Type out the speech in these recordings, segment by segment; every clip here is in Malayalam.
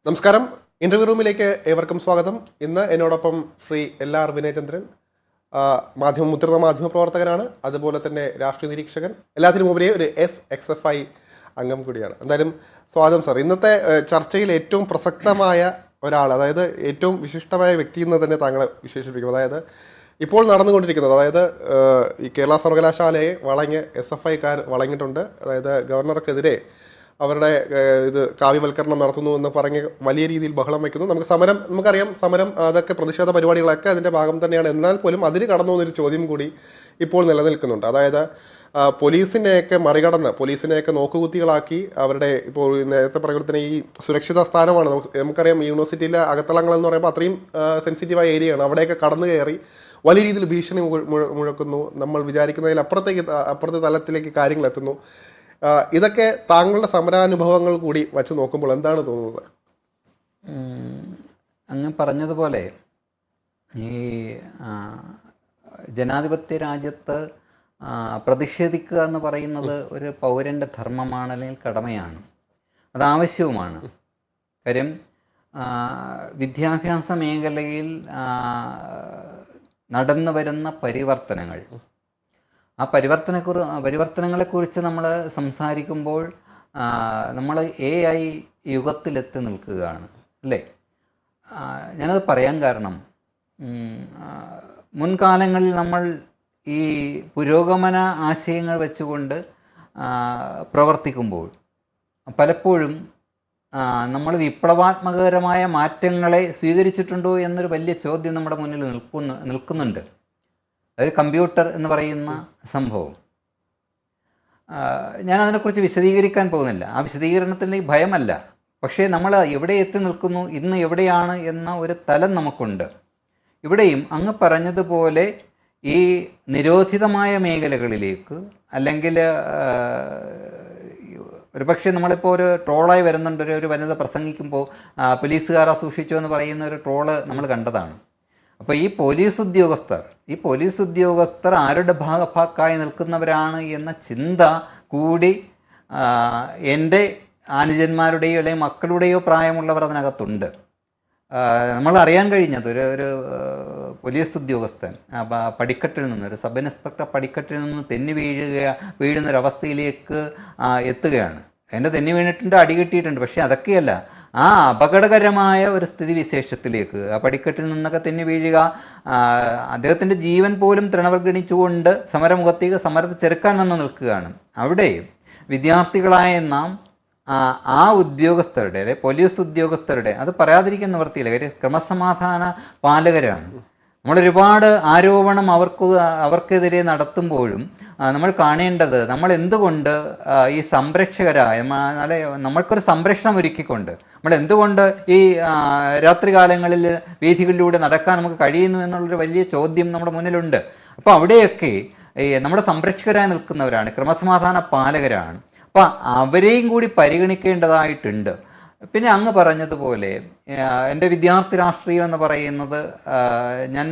നമസ്കാരം. ഇന്റർവ്യൂ റൂമിലേക്ക് ഏവർക്കും സ്വാഗതം. ഇന്ന് എന്നോടൊപ്പം ശ്രീ LR വിനയചന്ദ്രൻ, മുതിർന്ന മാധ്യമ പ്രവർത്തകനാണ്, അതുപോലെ തന്നെ രാഷ്ട്രീയ നിരീക്ഷകൻ, എല്ലാത്തിനും ഉപരി ഒരു SXFI അംഗം കൂടിയാണ്. എന്തായാലും സ്വാഗതം സാർ. ഇന്നത്തെ ചർച്ചയിൽ ഏറ്റവും പ്രസക്തമായ ഒരാൾ, അതായത് ഏറ്റവും വിശിഷ്ടമായ വ്യക്തി എന്ന് തന്നെ താങ്കളെ വിശേഷിപ്പിക്കും. അതായത് ഇപ്പോൾ നടന്നുകൊണ്ടിരിക്കുന്നത്, അതായത് ഈ കേരള സർവകലാശാലയെ വളഞ്ഞ് SFIക്കാർ വളഞ്ഞിട്ടുണ്ട്. അതായത് ഗവർണർക്കെതിരെ അവരുടെ ഇത് കാവ്യവൽക്കരണം നടത്തുന്നു എന്ന് പറഞ്ഞ് വലിയ രീതിയിൽ ബഹളം വയ്ക്കുന്നു. നമുക്കറിയാം സമരം, അതൊക്കെ പ്രതിഷേധ പരിപാടികളൊക്കെ അതിൻ്റെ ഭാഗം തന്നെയാണ്. എന്നാൽ പോലും അതിന് കടന്നു എന്നൊരു ചോദ്യം കൂടി ഇപ്പോൾ നിലനിൽക്കുന്നുണ്ട്. അതായത് പോലീസിനെയൊക്കെ മറികടന്ന്, പോലീസിനെയൊക്കെ നോക്കുകുത്തികളാക്കി അവരുടെ, ഇപ്പോൾ നേരത്തെ പറയുന്ന ഈ സുരക്ഷിത സ്ഥാനമാണ്. നമുക്കറിയാം യൂണിവേഴ്സിറ്റിയിലെ അകത്തളങ്ങൾ എന്ന് പറയുമ്പോൾ അത്രയും സെൻസിറ്റീവായ ഏരിയയാണ്. അവിടെയൊക്കെ കടന്നു കയറി വലിയ രീതിയിൽ ഭീഷണി മുഴക്കുന്നു. നമ്മൾ വിചാരിക്കുന്നതിൽ അപ്പുറത്തെ തലത്തിലേക്ക് കാര്യങ്ങൾ എത്തുന്നു. ഇതൊക്കെ താങ്കളുടെ സമരാനുഭവങ്ങൾ കൂടി വച്ച് നോക്കുമ്പോൾ എന്താണ് തോന്നുന്നത്? അങ്ങ് പറഞ്ഞതുപോലെ ഈ ജനാധിപത്യ രാജ്യത്ത് പ്രതിഷേധിക്കുക എന്ന് പറയുന്നത് ഒരു പൗരൻ്റെ ധർമ്മമാണ്, അല്ലെങ്കിൽ കടമയാണ്, അതാവശ്യവുമാണ്. കാര്യം വിദ്യാഭ്യാസ മേഖലയിൽ നടന്നു വരുന്ന പരിവർത്തനങ്ങൾ, ആ പരിവർത്തനങ്ങളെക്കുറിച്ച് നമ്മൾ സംസാരിക്കുമ്പോൾ നമ്മൾ AI യുഗത്തിലെത്തി നിൽക്കുകയാണ്, അല്ലേ? ഞാനത് പറയാൻ കാരണം, മുൻകാലങ്ങളിൽ നമ്മൾ ഈ പുരോഗമന ആശയങ്ങൾ വെച്ചുകൊണ്ട് പ്രവർത്തിക്കുമ്പോൾ പലപ്പോഴും നമ്മൾ വിപ്ലവാത്മകരമായ മാറ്റങ്ങളെ സ്വീകരിച്ചിട്ടുണ്ടോ എന്നൊരു വലിയ ചോദ്യം നമ്മുടെ മുന്നിൽ നിൽക്കുന്നുണ്ട്. അതായത് കമ്പ്യൂട്ടർ എന്ന് പറയുന്ന സംഭവം. ഞാൻ അതിനെക്കുറിച്ച് വിശദീകരിക്കാൻ പോകുന്നില്ല. ആ വിശദീകരണത്തിൻ്റെ ഭയമല്ല, പക്ഷേ നമ്മൾ എവിടെ എത്തി നിൽക്കുന്നു, ഇന്ന് എവിടെയാണ് എന്ന ഒരു തലം നമുക്കുണ്ട്. ഇവിടെയും അങ്ങ് പറഞ്ഞതുപോലെ ഈ നിരോധിതമായ മേഖലകളിലേക്ക്, അല്ലെങ്കിൽ ഒരുപക്ഷെ നമ്മളിപ്പോൾ ഒരു ട്രോളായി വരുന്നുണ്ട്. ഒരു വനിത പ്രസംഗിക്കുമ്പോൾ പോലീസുകാരെ സൂക്ഷിച്ചു എന്ന് പറയുന്ന ഒരു ട്രോള് നമ്മൾ കണ്ടതാണ്. അപ്പോൾ ഈ പോലീസ് ഉദ്യോഗസ്ഥർ ആരുടെ ഭാഗഭാക്കായി നിൽക്കുന്നവരാണ് എന്ന ചിന്ത കൂടി എൻ്റെ അനുജന്മാരുടെയോ അല്ലെങ്കിൽ മക്കളുടെയോ പ്രായമുള്ളവർ അതിനകത്തുണ്ട്. നമ്മൾ അറിയാൻ കഴിഞ്ഞത് ഒരു പോലീസ് ഉദ്യോഗസ്ഥൻ പടിക്കെട്ടിൽ നിന്ന്, ഒരു സബ് ഇൻസ്പെക്ടർ പടിക്കെട്ടിൽ നിന്ന് തെന്നി വീഴുന്നൊരവസ്ഥയിലേക്ക് എത്തുകയാണ്. എൻ്റെ തെന്നി വീണിട്ടുണ്ട്, അടി കിട്ടിയിട്ടുണ്ട്. പക്ഷേ അതൊക്കെയല്ല, ആ അപകടകരമായ ഒരു സ്ഥിതിവിശേഷത്തിലേക്ക്, ആ പടിക്കെട്ടിൽ നിന്നൊക്കെ തെന്നി വീഴുക, അദ്ദേഹത്തിൻ്റെ ജീവൻ പോലും തൃണവൽഗണിച്ചുകൊണ്ട് സമരമുഖത്തേക്ക് സമരത്തെ ചെറുക്കാൻ വന്ന് നിൽക്കുകയാണ്. അവിടെ വിദ്യാർത്ഥികളായ നാം ആ ഉദ്യോഗസ്ഥരുടെ, അല്ലെ പോലീസ് ഉദ്യോഗസ്ഥരുടെ, അത് പറയാതിരിക്കുന്ന നിവൃത്തിയില്ല. കാര്യം ക്രമസമാധാന പാലകരാണ്. നമ്മളൊരുപാട് ആരോപണം അവർക്കെതിരെ നടത്തുമ്പോഴും നമ്മൾ കാണേണ്ടത്, നമ്മൾ എന്തുകൊണ്ട് ഈ സംരക്ഷകരായ, അല്ലെ, നമ്മൾക്കൊരു സംരക്ഷണം ഒരുക്കിക്കൊണ്ട് നമ്മൾ എന്തുകൊണ്ട് ഈ രാത്രികാലങ്ങളിൽ വീഥികളിലൂടെ നടക്കാൻ നമുക്ക് കഴിയുന്നു എന്നുള്ളൊരു വലിയ ചോദ്യം നമ്മുടെ മുന്നിലുണ്ട്. അപ്പോൾ അവിടെയൊക്കെ നമ്മുടെ സംരക്ഷകരായി നിൽക്കുന്നവരാണ്, ക്രമസമാധാന പാലകരാണ്. അപ്പോൾ അവരെയും കൂടി പരിഗണിക്കേണ്ടതായിട്ടുണ്ട്. പിന്നെ അങ്ങ് പറഞ്ഞതുപോലെ എൻ്റെ വിദ്യാർത്ഥി രാഷ്ട്രീയം എന്ന് പറയുന്നത്, ഞാൻ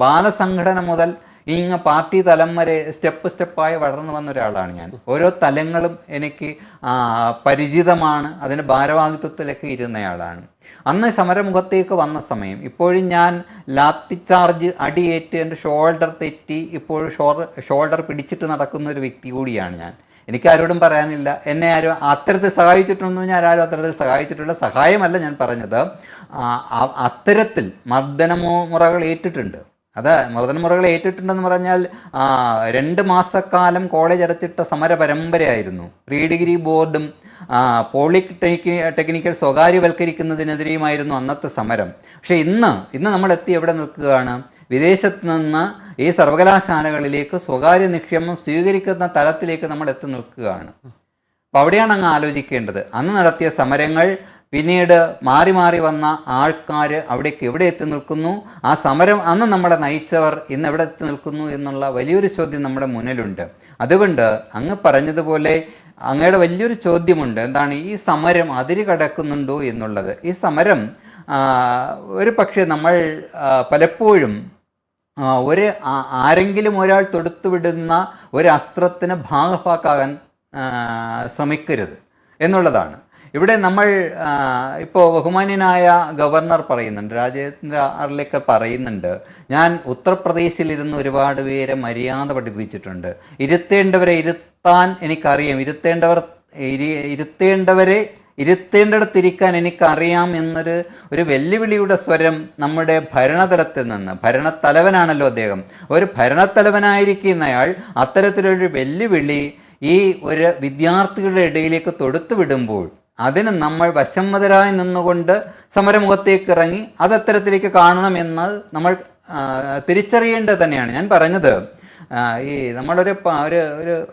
ബാലസംഘടന മുതൽ ഇങ്ങ് പാർട്ടി തലം വരെ സ്റ്റെപ്പായി വളർന്നു വന്ന ഒരാളാണ് ഞാൻ. ഓരോ തലങ്ങളും എനിക്ക് പരിചിതമാണ്, അതിന് ഭാരവാഹിത്വത്തിലൊക്കെ ഇരുന്നയാളാണ്. അന്ന് സമരമുഖത്തേക്ക് വന്ന സമയം, ഇപ്പോഴും ഞാൻ ലാത്തി ചാർജ് അടിയേറ്റ് എൻ്റെ ഷോൾഡർ തെറ്റി ഇപ്പോഴും ഷോൾഡർ പിടിച്ചിട്ട് നടക്കുന്ന ഒരു വ്യക്തി കൂടിയാണ് ഞാൻ. എനിക്കാരോടും പറയാനില്ല, എന്നെ ആരും അത്തരത്തിൽ സഹായിച്ചിട്ടൊന്നും ഞാൻ ആരും അത്തരത്തിൽ സഹായിച്ചിട്ടുള്ള സഹായമല്ല ഞാൻ പറഞ്ഞത്. അത്തരത്തിൽ മർദ്ദനമുറകൾ ഏറ്റിട്ടുണ്ട്. മർദ്ദനമുറകൾ ഏറ്റിട്ടുണ്ടെന്ന് പറഞ്ഞാൽ 2 മാസക്കാലം കോളേജ് അടച്ചിട്ട സമര പരമ്പരയായിരുന്നു. പ്രീ ഡിഗ്രി ബോർഡും ടെക്നിക്കൽ സ്വകാര്യവൽക്കരിക്കുന്നതിനെതിരെയുമായിരുന്നു അന്നത്തെ സമരം. പക്ഷേ ഇന്ന് നമ്മൾ എവിടെ നിൽക്കുകയാണ്? വിദേശത്ത് നിന്ന് ഈ സർവകലാശാലകളിലേക്ക് സ്വകാര്യ നിക്ഷേപം സ്വീകരിക്കുന്ന തലത്തിലേക്ക് നമ്മൾ എത്തി നിൽക്കുകയാണ്. അപ്പോൾ അവിടെയാണ് അങ്ങ് ആലോചിക്കേണ്ടത്. അന്ന് നടത്തിയ സമരങ്ങൾ, പിന്നീട് മാറി മാറി വന്ന ആൾക്കാർ അവിടേക്ക് എവിടെ എത്തി നിൽക്കുന്നു, ആ സമരം അന്ന് നമ്മളെ നയിച്ചവർ ഇന്ന് എവിടെ എത്തി നിൽക്കുന്നു എന്നുള്ള വലിയൊരു ചോദ്യം നമ്മുടെ മുന്നിലുണ്ട്. അതുകൊണ്ട് അങ്ങ് പറഞ്ഞതുപോലെ അങ്ങയുടെ വലിയൊരു ചോദ്യമുണ്ട്. എന്താണ് ഈ സമരം അതിര് കടക്കുന്നുണ്ടോ എന്നുള്ളത്. ഈ സമരം ഒരു പക്ഷേ നമ്മൾ പലപ്പോഴും ആരെങ്കിലും ഒരാൾ തൊടുത്തുവിടുന്ന ഒരു അസ്ത്രത്തിന് ഭാഗഭാക്കാകാൻ ശ്രമിക്കരുത് എന്നുള്ളതാണ്. ഇവിടെ നമ്മൾ ഇപ്പോൾ ബഹുമാന്യനായ ഗവർണർ പറയുന്നുണ്ട്, രാജേന്ദ്ര അർലേക്കർ പറയുന്നുണ്ട്, ഞാൻ ഉത്തർപ്രദേശിലിരുന്ന് ഒരുപാട് പേരെ മര്യാദ പഠിപ്പിച്ചിട്ടുണ്ട്, ഇരുത്തേണ്ടവരെ ഇരുത്താൻ എനിക്കറിയാം, ഇരുത്തേണ്ടവരെ ഇരുത്തേണ്ടിടത്തിരിക്കാൻ എനിക്കറിയാം ഒരു വെല്ലുവിളിയുടെ സ്വരം നമ്മുടെ ഭരണതലത്തിൽ നിന്ന്, ഭരണത്തലവനാണല്ലോ അദ്ദേഹം, ഒരു ഭരണത്തലവനായിരിക്കുന്നയാൾ അത്തരത്തിലൊരു വെല്ലുവിളി ഈ ഒരു വിദ്യാർത്ഥികളുടെ ഇടയിലേക്ക് തൊടുത്തു വിടുമ്പോൾ അതിന് നമ്മൾ വശംവദരായി നിന്നുകൊണ്ട് സമരമുഖത്തേക്ക് ഇറങ്ങി അതത്തരത്തിലേക്ക് കാണണമെന്ന് നമ്മൾ തിരിച്ചറിയേണ്ടത് തന്നെയാണ്. ഞാൻ പറഞ്ഞത് ഈ നമ്മളൊരു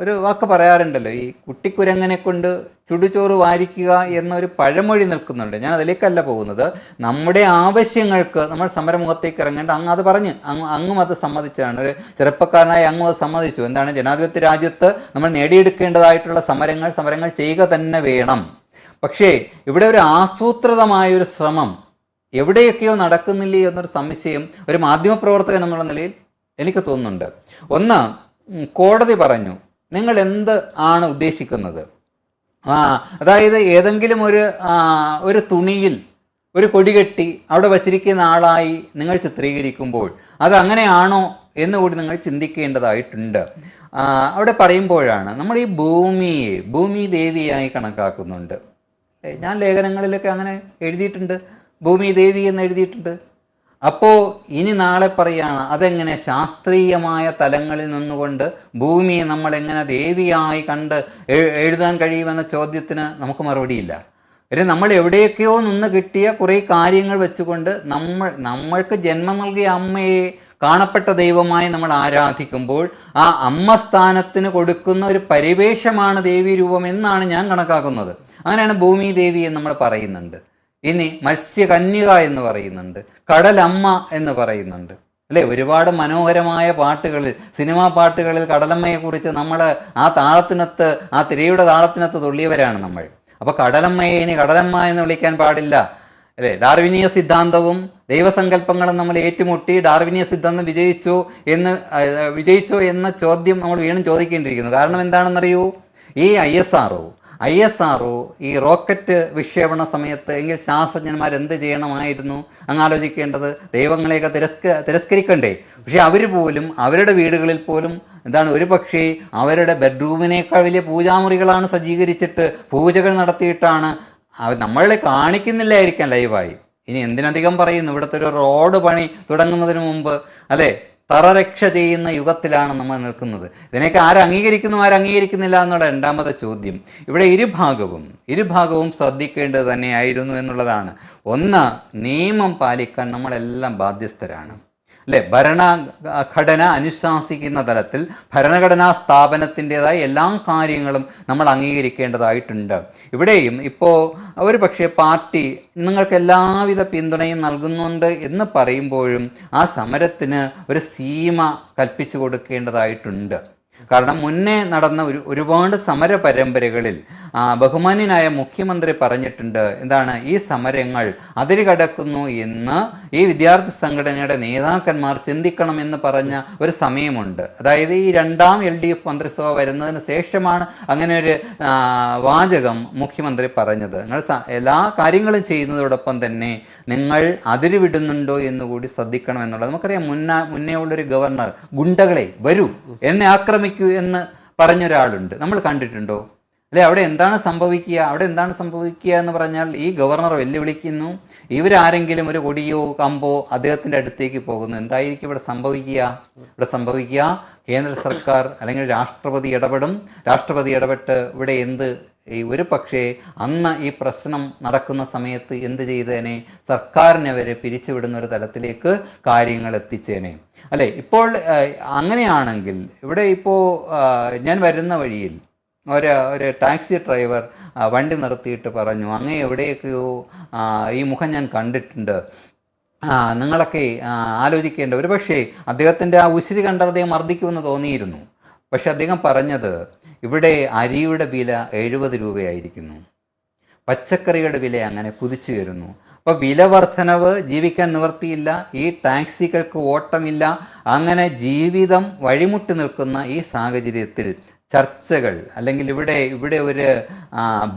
ഒരു വാക്ക് പറയാറുണ്ടല്ലോ, ഈ കുട്ടിക്കുരങ്ങനെ കൊണ്ട് ചുടുചോറ് വാരിക്കുക എന്നൊരു പഴമൊഴി നിൽക്കുന്നുണ്ട്. ഞാൻ അതിലേക്കല്ല പോകുന്നത്. നമ്മുടെ ആവശ്യങ്ങൾക്ക് നമ്മൾ സമരമുഖത്തേക്ക് ഇറങ്ങേണ്ട. അങ്ങ് അത് പറഞ്ഞ് അങ്ങും അത് സമ്മതിച്ചാണ്, ഒരു ചെറുപ്പക്കാരനായി അങ്ങും അത് സമ്മതിച്ചു. എന്താണ്, ജനാധിപത്യ രാജ്യത്ത് നമ്മൾ നേടിയെടുക്കേണ്ടതായിട്ടുള്ള സമരങ്ങൾ ചെയ്യുക തന്നെ വേണം. പക്ഷേ ഇവിടെ ഒരു ആസൂത്രിതമായൊരു ശ്രമം എവിടെയൊക്കെയോ നടക്കുന്നില്ലേ എന്നൊരു സംശയം ഒരു മാധ്യമപ്രവർത്തകൻ എന്നുള്ള നിലയിൽ എനിക്ക് തോന്നുന്നുണ്ട്. ഒന്ന്, കോടതി പറഞ്ഞു നിങ്ങൾ എന്ത് ആണ് ഉദ്ദേശിക്കുന്നത്, അതായത് ഏതെങ്കിലും ഒരു തുണിയിൽ ഒരു കൊടി കെട്ടി അവിടെ വച്ചിരിക്കുന്ന ആളായി നിങ്ങൾ ചിത്രീകരിക്കുമ്പോൾ അത് അങ്ങനെയാണോ എന്നുകൂടി നിങ്ങൾ ചിന്തിക്കേണ്ടതായിട്ടുണ്ട്. അവിടെ പറയുമ്പോഴാണ് നമ്മൾ ഈ ഭൂമി ദേവിയായി കണക്കാക്കുന്നുണ്ട്. ഞാൻ ലേഖനങ്ങളിലൊക്കെ അങ്ങനെ എഴുതിയിട്ടുണ്ട്, ഭൂമി ദേവി എന്ന് എഴുതിയിട്ടുണ്ട്. അപ്പോൾ ഇനി നാളെ പറയുകയാണ് അതെങ്ങനെ ശാസ്ത്രീയമായ തലങ്ങളിൽ നിന്നുകൊണ്ട് ഭൂമിയെ നമ്മൾ എങ്ങനെ ദേവിയായി കണ്ട് എഴുതാൻ കഴിയുമെന്ന ചോദ്യത്തിന് നമുക്ക് മറുപടിയില്ല. നമ്മൾ എവിടെയൊക്കെയോ നിന്ന് കിട്ടിയ കുറേ കാര്യങ്ങൾ വെച്ചുകൊണ്ട് നമ്മൾക്ക് ജന്മം നൽകിയ അമ്മയെ കാണപ്പെട്ട ദൈവമായി നമ്മൾ ആരാധിക്കുമ്പോൾ ആ അമ്മ സ്ഥാനത്തിന് കൊടുക്കുന്ന ഒരു പരിവേഷമാണ് ദേവീ രൂപം എന്നാണ് ഞാൻ കണക്കാക്കുന്നത്. അങ്ങനെയാണ് ഭൂമി ദേവി എന്ന് നമ്മൾ പറയുന്നുണ്ട്. ഇനി മത്സ്യകന്യക എന്ന് പറയുന്നുണ്ട്, കടലമ്മ എന്ന് പറയുന്നുണ്ട്, അല്ലേ? ഒരുപാട് മനോഹരമായ പാട്ടുകളിൽ, സിനിമാ പാട്ടുകളിൽ കടലമ്മയെക്കുറിച്ച് നമ്മൾ ആ താളത്തിനൊത്ത്, ആ തിരയുടെ താളത്തിനൊത്ത് തുള്ളിയവരാണ് നമ്മൾ. അപ്പോൾ കടലമ്മയെ ഇനി കടലമ്മ എന്ന് വിളിക്കാൻ പാടില്ല, അല്ലേ? ഡാർവിനീയ സിദ്ധാന്തവും ദൈവസങ്കല്പങ്ങളും നമ്മൾ ഏറ്റുമുട്ടി ഡാർവിനീയ സിദ്ധാന്തം വിജയിച്ചോ എന്ന ചോദ്യം നമ്മൾ വീണ്ടും ചോദിക്കേണ്ടിയിരിക്കുന്നു. കാരണം എന്താണെന്നറിയൂ, ഈ ISRO ഈ റോക്കറ്റ് വിക്ഷേപണ സമയത്ത് എങ്കിൽ ശാസ്ത്രജ്ഞന്മാർ എന്ത് ചെയ്യണമായിരുന്നു? അങ്ങ് ആലോചിക്കേണ്ടത്, ദൈവങ്ങളെയൊക്കെ തിരസ്കരിക്കണ്ടേ? പക്ഷെ അവർ പോലും അവരുടെ വീടുകളിൽ പോലും ഒരു പക്ഷേ അവരുടെ ബെഡ്റൂമിനേക്കാൾ വലിയ പൂജാമുറികളാണ് സജ്ജീകരിച്ചിട്ട് പൂജകൾ നടത്തിയിട്ടാണ് നമ്മളെ കാണിക്കുന്നില്ലായിരിക്കാം ലൈവായി. ഇനി എന്തിനധികം പറയുന്നു, ഇവിടുത്തെ ഒരു റോഡ് പണി തുടങ്ങുന്നതിന് മുമ്പ്, അല്ലേ, തറരക്ഷ ചെയ്യുന്ന യുഗത്തിലാണ് നമ്മൾ നിൽക്കുന്നത്. ഇതിനൊക്കെ ആരംഗീകരിക്കുന്നില്ല എന്നുള്ള രണ്ടാമത്തെ ചോദ്യം. ഇവിടെ ഇരുഭാഗവും ശ്രദ്ധിക്കേണ്ടത് തന്നെയായിരുന്നു എന്നുള്ളതാണ്. ഒന്ന്, നിയമം പാലിക്കാൻ നമ്മളെല്ലാം ബാധ്യസ്ഥരാണ്, അല്ലേ? ഭരണഘടന അനുശാസിക്കുന്ന തലത്തിൽ ഭരണഘടനാ സ്ഥാപനത്തിൻ്റെതായ എല്ലാ കാര്യങ്ങളും നമ്മൾ അംഗീകരിക്കേണ്ടതായിട്ടുണ്ട്. ഇവിടെയും ഇപ്പോൾ ഒരു പക്ഷേ പാർട്ടി നിങ്ങൾക്ക് എല്ലാവിധ പിന്തുണയും നൽകുന്നുണ്ട് എന്ന് പറയുമ്പോഴും ആ സമരത്തിന് ഒരു സീമ കൽപ്പിച്ചു കൊടുക്കേണ്ടതായിട്ടുണ്ട്. കാരണം മുന്നേ നടന്ന ഒരുപാട് സമര പരമ്പരകളിൽ ബഹുമാന്യനായ മുഖ്യമന്ത്രി പറഞ്ഞിട്ടുണ്ട്, ഈ സമരങ്ങൾ അതിരുകടക്കുന്നു എന്ന് ഈ വിദ്യാർത്ഥി സംഘടനയുടെ നേതാക്കന്മാർ ചിന്തിക്കണമെന്ന് പറഞ്ഞ ഒരു സമയമുണ്ട്. അതായത് ഈ രണ്ടാം LDF മന്ത്രിസഭ വരുന്നതിന് ശേഷമാണ് അങ്ങനെ ഒരു വാചകം മുഖ്യമന്ത്രി പറഞ്ഞത്. നിങ്ങൾ എല്ലാ കാര്യങ്ങളും ചെയ്യുന്നതോടൊപ്പം തന്നെ നിങ്ങൾ അതിരുവിടുന്നുണ്ടോ എന്നുകൂടി ശ്രദ്ധിക്കണം എന്നുള്ളത്. നമുക്കറിയാം, മുന്നേ ഉള്ളൊരു ഗവർണർ ഗുണ്ടകളെ വരൂ എന്നെ ആക്രമിക്കൂ എന്ന് പറഞ്ഞൊരാളുണ്ട്, നമ്മൾ കണ്ടിട്ടുണ്ടോ? അല്ലെ? അവിടെ എന്താണ് സംഭവിക്കുക എന്ന് പറഞ്ഞാൽ ഈ ഗവർണർ വെല്ലുവിളിക്കുന്നു, ഇവരാരെങ്കിലും ഒരു കൊടിയോ കമ്പോ അദ്ദേഹത്തിൻ്റെ അടുത്തേക്ക് പോകുന്നു. എന്തായിരിക്കും ഇവിടെ സംഭവിക്കുക? കേന്ദ്ര സർക്കാർ അല്ലെങ്കിൽ രാഷ്ട്രപതി ഇടപെടും. രാഷ്ട്രപതി ഇടപെട്ട് ഇവിടെ ഒരു പക്ഷേ അന്ന് ഈ പ്രശ്നം നടക്കുന്ന സമയത്ത് എന്ത് ചെയ്തേനെ? സർക്കാരിനെ വരെ പിരിച്ചുവിടുന്ന ഒരു തലത്തിലേക്ക് കാര്യങ്ങൾ എത്തിച്ചേനെ, അല്ലേ? ഇപ്പോൾ അങ്ങനെയാണെങ്കിൽ ഇവിടെ ഞാൻ വരുന്ന വഴിയിൽ ഒരു ടാക്സി ഡ്രൈവർ വണ്ടി നിർത്തിയിട്ട് പറഞ്ഞു, അങ്ങേ എവിടെയൊക്കെയോ ഈ മുഖം ഞാൻ കണ്ടിട്ടുണ്ട്, നിങ്ങളൊക്കെ ആലോചിക്കേണ്ട. ഒരു പക്ഷേ അദ്ദേഹത്തിൻ്റെ ആ ഉശിരി കണ്ടത് അദ്ദേഹം മർദ്ദിക്കുമെന്ന് തോന്നിയിരുന്നു. പക്ഷെ അദ്ദേഹം പറഞ്ഞത്, ഇവിടെ അരിയുടെ വില 70 രൂപയായിരിക്കുന്നു, പച്ചക്കറിയുടെ വില അങ്ങനെ കുതിച്ചു വരുന്നു. അപ്പോൾ വില വർധനവ്, ജീവിക്കാൻ നിവർത്തിയില്ല, ഈ ടാക്സികൾക്ക് ഓട്ടമില്ല, അങ്ങനെ ജീവിതം വഴിമുട്ടി നിൽക്കുന്ന ഈ സാഹചര്യത്തിൽ ചർച്ചകൾ, അല്ലെങ്കിൽ ഇവിടെ ഒരു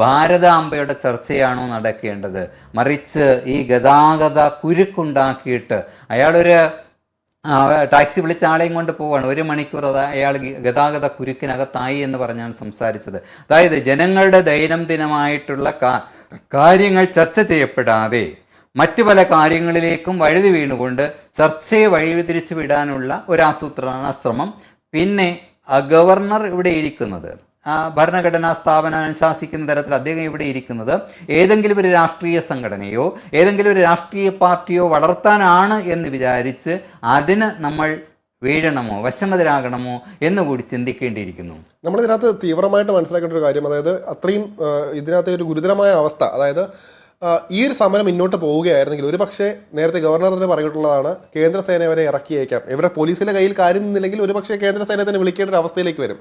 ഭാരതാംബയുടെ ചർച്ചയാണോ നടക്കേണ്ടത്, മറിച്ച് ഈ ഗതാഗത കുരുക്കുണ്ടാക്കിയിട്ട് അയാളൊരു ടാക്സി വിളിച്ച ആളെയും കൊണ്ട് പോവാണ്, 1 മണിക്കൂർ അയാൾ ഗതാഗത കുരുക്കിനകത്തായി എന്ന് പറഞ്ഞാണ് സംസാരിച്ചത്. അതായത് ജനങ്ങളുടെ ദൈനംദിനമായിട്ടുള്ള കാര്യങ്ങൾ ചർച്ച ചെയ്യപ്പെടാതെ മറ്റു പല കാര്യങ്ങളിലേക്കും വഴുതി വീണുകൊണ്ട് ചർച്ചയെ വഴിതിരിച്ചു വിടാനുള്ള ഒരു ആസൂത്രണ ശ്രമം. പിന്നെ ഗവർണർ ഇവിടെ ഇരിക്കുന്നത്, ഭരണഘടനാ സ്ഥാപനം അനുശാസിക്കുന്ന തരത്തിൽ അദ്ദേഹം ഇവിടെ ഇരിക്കുന്നത് ഏതെങ്കിലും ഒരു രാഷ്ട്രീയ സംഘടനയോ ഏതെങ്കിലും ഒരു രാഷ്ട്രീയ പാർട്ടിയോ വളർത്താനാണ് എന്ന് വിചാരിച്ച് അതിന് നമ്മൾ വീഴണമോ വശമതിരാകണമോ എന്നുകൂടി ചിന്തിക്കേണ്ടിയിരിക്കുന്നു. നമ്മളിതിനകത്ത് തീവ്രമായിട്ട് മനസ്സിലാക്കേണ്ട ഒരു കാര്യം, അതായത് അത്രയും ഇതിനകത്ത് ഒരു ഗുരുതരമായ അവസ്ഥ, അതായത് ഈ ഒരു സമരം മുന്നോട്ട് പോവുകയായിരുന്നെങ്കിൽ ഒരു പക്ഷേ നേരത്തെ ഗവർണർ തന്നെ പറഞ്ഞിട്ടുള്ളതാണ്, കേന്ദ്രസേന വരെ ഇറക്കിയേക്കാം. ഇവരെ പോലീസിന്റെ കയ്യിൽ കാര്യം നിന്നില്ലെങ്കിൽ ഒരു പക്ഷേ കേന്ദ്രസേന തന്നെ വിളിക്കേണ്ട ഒരു അവസ്ഥയിലേക്ക് വരും.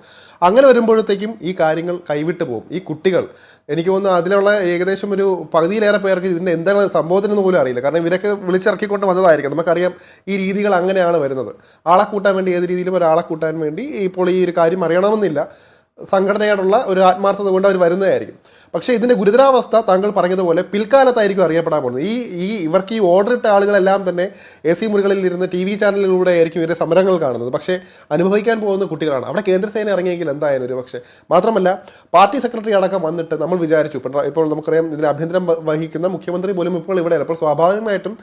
അങ്ങനെ വരുമ്പോഴത്തേക്കും ഈ കാര്യങ്ങൾ കൈവിട്ട് പോകും. ഈ കുട്ടികൾ, എനിക്ക് തോന്നുന്നു അതിലുള്ള ഏകദേശം ഒരു പകുതിയിലേറെ പേർക്ക് ഇതിൻ്റെ എന്താണ് സംഭവത്തിനെന്ന് പോലും അറിയില്ല. കാരണം ഇവരൊക്കെ വിളിച്ചിറക്കിക്കൊണ്ട് വന്നതായിരിക്കും. നമുക്കറിയാം ഈ രീതികൾ അങ്ങനെയാണ് വരുന്നത്. ആളെ കൂട്ടാൻ വേണ്ടി, ഏത് രീതിയിലും ഒരാളെ കൂട്ടാൻ വേണ്ടി ഇപ്പോൾ ഈ ഒരു കാര്യം അറിയണമെന്നില്ല, സംഘടനയോടുള്ള ഒരു ആത്മാർത്ഥത കൊണ്ട് അവർ വരുന്നതായിരിക്കും. പക്ഷേ ഇതിൻ്റെ ഗുരുതരാവസ്ഥ താങ്കൾ പറഞ്ഞതുപോലെ പിൽക്കാലത്തായിരിക്കും അറിയപ്പെടാൻ പോകുന്നത്. ഇവർക്ക് ഈ ഓർഡർ ഇട്ട ആളുകളെല്ലാം തന്നെ AC മുറികളിൽ ഇരുന്ന് TV ചാനലിലൂടെ ആയിരിക്കും ഇവരുടെ സമരങ്ങൾ കാണുന്നത്. പക്ഷേ അനുഭവിക്കാൻ പോകുന്ന കുട്ടികളാണ്. അവിടെ കേന്ദ്രസേന ഇറങ്ങിയെങ്കിൽ എന്തായാലും ഒരു പക്ഷേ. മാത്രമല്ല പാർട്ടി സെക്രട്ടറി അടക്കം വന്നിട്ട് നമ്മൾ വിചാരിച്ചു, ഇപ്പോൾ നമുക്കറിയാം ഇതിന് ആഭ്യന്തരം വഹിക്കുന്ന മുഖ്യമന്ത്രി പോലും ഇപ്പോൾ ഇവിടെയല്ല. അപ്പോൾ സ്വാഭാവികമായിട്ടും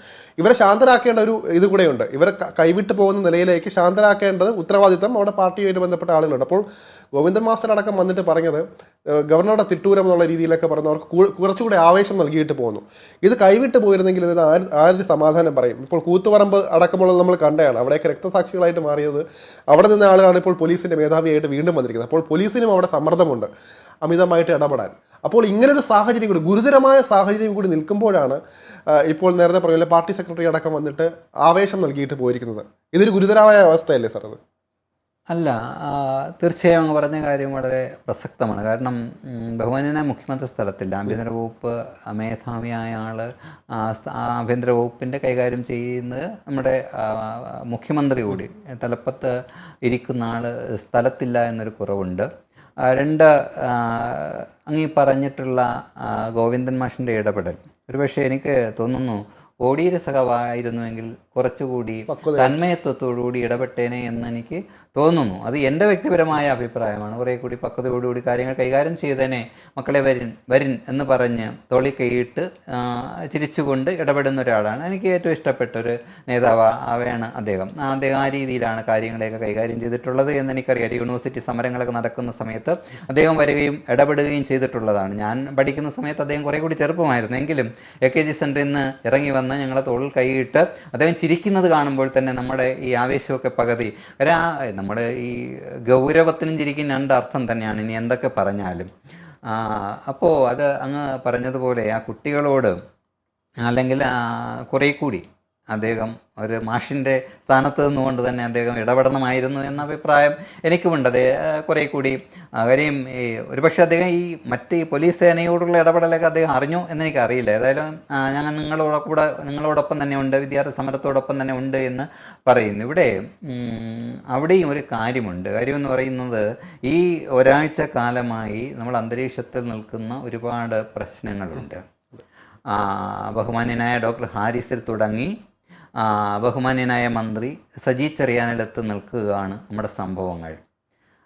ഇവരെ ശാന്തരാക്കേണ്ട ഒരു ഇത് കൂടെയുണ്ട്. ഇവരെ കൈവിട്ട് പോകുന്ന നിലയിലേക്ക് ശാന്തരാക്കേണ്ടത് ഉത്തരവാദിത്തം അവിടെ പാർട്ടിയുമായിട്ട് ബന്ധപ്പെട്ട ആളുകളുണ്ട്. അപ്പോൾ ഗോവിന്ദൻ മാസ്റ്റർ അടക്കം വന്നിട്ട് പറഞ്ഞത് ഗവർണറുടെ തിട്ടൂരം എന്നുള്ള രീതിയിലൊക്കെ പറഞ്ഞവർക്ക് കുറച്ചുകൂടി ആവേശം നൽകിയിട്ട് പോകുന്നു. ഇത് കൈവിട്ട് പോയിരുന്നെങ്കിൽ ഇതിന് ആര് സമാധാനം പറയും? ഇപ്പോൾ കൂത്തുപറമ്പ് അടക്കമുള്ള നമ്മൾ കണ്ടതാണ്, അവിടെയൊക്കെ രക്തസാക്ഷികളായിട്ട് മാറിയത് അവിടെ നിന്ന ആളുകളാണ് ഇപ്പോൾ പോലീസിന്റെ മേധാവിയായിട്ട് വീണ്ടും വന്നിരിക്കുന്നത്. അപ്പോൾ പോലീസിനും അവിടെ സമ്മർദ്ദമുണ്ട് അമിതമായിട്ട് ഇടപെടാൻ. അപ്പോൾ ഇങ്ങനൊരു സാഹചര്യം കൂടി, ഗുരുതരമായ സാഹചര്യം കൂടി നിൽക്കുമ്പോഴാണ് ഇപ്പോൾ നേരത്തെ പറഞ്ഞ പാർട്ടി സെക്രട്ടറി അടക്കം വന്നിട്ട് ആവേശം നൽകിയിട്ട് പോയിരിക്കുന്നത്. ഇതൊരു ഗുരുതരമായ അവസ്ഥയല്ലേ സാർ അത്? അല്ല, തീർച്ചയായും അങ്ങ് പറഞ്ഞ കാര്യം വളരെ പ്രസക്തമാണ്. കാരണം ബഹുമാന്യനായ മുഖ്യമന്ത്രി സ്ഥലത്തില്ല, ആഭ്യന്തര വകുപ്പ് മേധാവിയായ ആൾ, ആഭ്യന്തര വകുപ്പിൻ്റെ കൈകാര്യം ചെയ്യുന്നത് നമ്മുടെ മുഖ്യമന്ത്രി കൂടി, തലപ്പത്ത് ഇരിക്കുന്ന ആൾ സ്ഥലത്തില്ല എന്നൊരു കുറവുണ്ട്. 2, അങ്ങീ പറഞ്ഞിട്ടുള്ള ഗോവിന്ദൻ മാഷിൻ്റെ ഇടപെടൽ ഒരുപക്ഷെ എനിക്ക് തോന്നുന്നു കോടിയേരി സഖാവായിരുന്നുവെങ്കിൽ കുറച്ചുകൂടി തന്മയത്വത്തോടുകൂടി ഇടപെട്ടേനെ എന്ന് എനിക്ക് തോന്നുന്നു. അത് എൻ്റെ വ്യക്തിപരമായ അഭിപ്രായമാണ്. കുറേ കൂടി പക്വതയോടുകൂടി കാര്യങ്ങൾ കൈകാര്യം ചെയ്തേനെ, മക്കളെ വരിൻ എന്ന് പറഞ്ഞ് തോളി കൈയിട്ട് ചിരിച്ചുകൊണ്ട് ഇടപെടുന്ന ഒരാളാണ് എനിക്ക് ഏറ്റവും ഇഷ്ടപ്പെട്ട ഒരു നേതാവ് ആവേണ് അദ്ദേഹം. ആ രീതിയിലാണ് കാര്യങ്ങളെയൊക്കെ കൈകാര്യം ചെയ്തിട്ടുള്ളത് എന്ന് എനിക്കറിയാം. യൂണിവേഴ്സിറ്റി സമരങ്ങളൊക്കെ നടക്കുന്ന സമയത്ത് അദ്ദേഹം വരികയും ഇടപെടുകയും ചെയ്തിട്ടുള്ളതാണ്. ഞാൻ പഠിക്കുന്ന സമയത്ത് അദ്ദേഹം കുറേ കൂടി ചെറുപ്പമായിരുന്നു, എങ്കിലും AKG സെൻറ്ററിൽ നിന്ന് ഇറങ്ങി വന്ന് ഞങ്ങളെ തോളിൽ കൈയിട്ട് അദ്ദേഹം ചിരിക്കുന്നത് കാണുമ്പോൾ തന്നെ നമ്മുടെ ഈ ആവേശമൊക്കെ പകുതി. നമ്മുടെ ഈ ഗൗരവത്തിനും ചിരിക്കും 2 അർത്ഥം തന്നെയാണ്, ഇനി എന്തൊക്കെ പറഞ്ഞാലും. അപ്പോൾ അത് അങ്ങ് പറഞ്ഞതുപോലെ ആ കുട്ടികളോട് അല്ലെങ്കിൽ കുറേ കൂടി അദ്ദേഹം ഒരു മാഷിൻ്റെ സ്ഥാനത്ത് നിന്നുകൊണ്ട് തന്നെ അദ്ദേഹം ഇടപെടണമായിരുന്നു എന്ന അഭിപ്രായം എനിക്കുമുണ്ട്. അത് കുറേ കൂടി കാര്യം ഒരുപക്ഷെ അദ്ദേഹം ഈ മറ്റ് ഈ പോലീസ് സേനയോടുള്ള ഇടപെടലൊക്കെ അദ്ദേഹം അറിഞ്ഞു എന്നെനിക്കറിയില്ല. ഏതായാലും ഞങ്ങൾ നിങ്ങളോടൊപ്പം തന്നെ ഉണ്ട്, വിദ്യാർത്ഥി സമരത്തോടൊപ്പം തന്നെ ഉണ്ട് എന്ന് പറയുന്നു. അവിടെയും ഒരു കാര്യമുണ്ട്. കാര്യമെന്ന് പറയുന്നത് ഈ ഒരാഴ്ച കാലമായി നമ്മൾ അന്തരീക്ഷത്തിൽ നിൽക്കുന്ന ഒരുപാട് പ്രശ്നങ്ങളുണ്ട്. ബഹുമാന്യനായ ഡോക്ടർ ഹാരിസിൽ തുടങ്ങി ബഹുമാന്യനായ മന്ത്രി സജി ചെറിയാനിടത്ത് നിൽക്കുകയാണ് നമ്മുടെ സംഭവങ്ങൾ,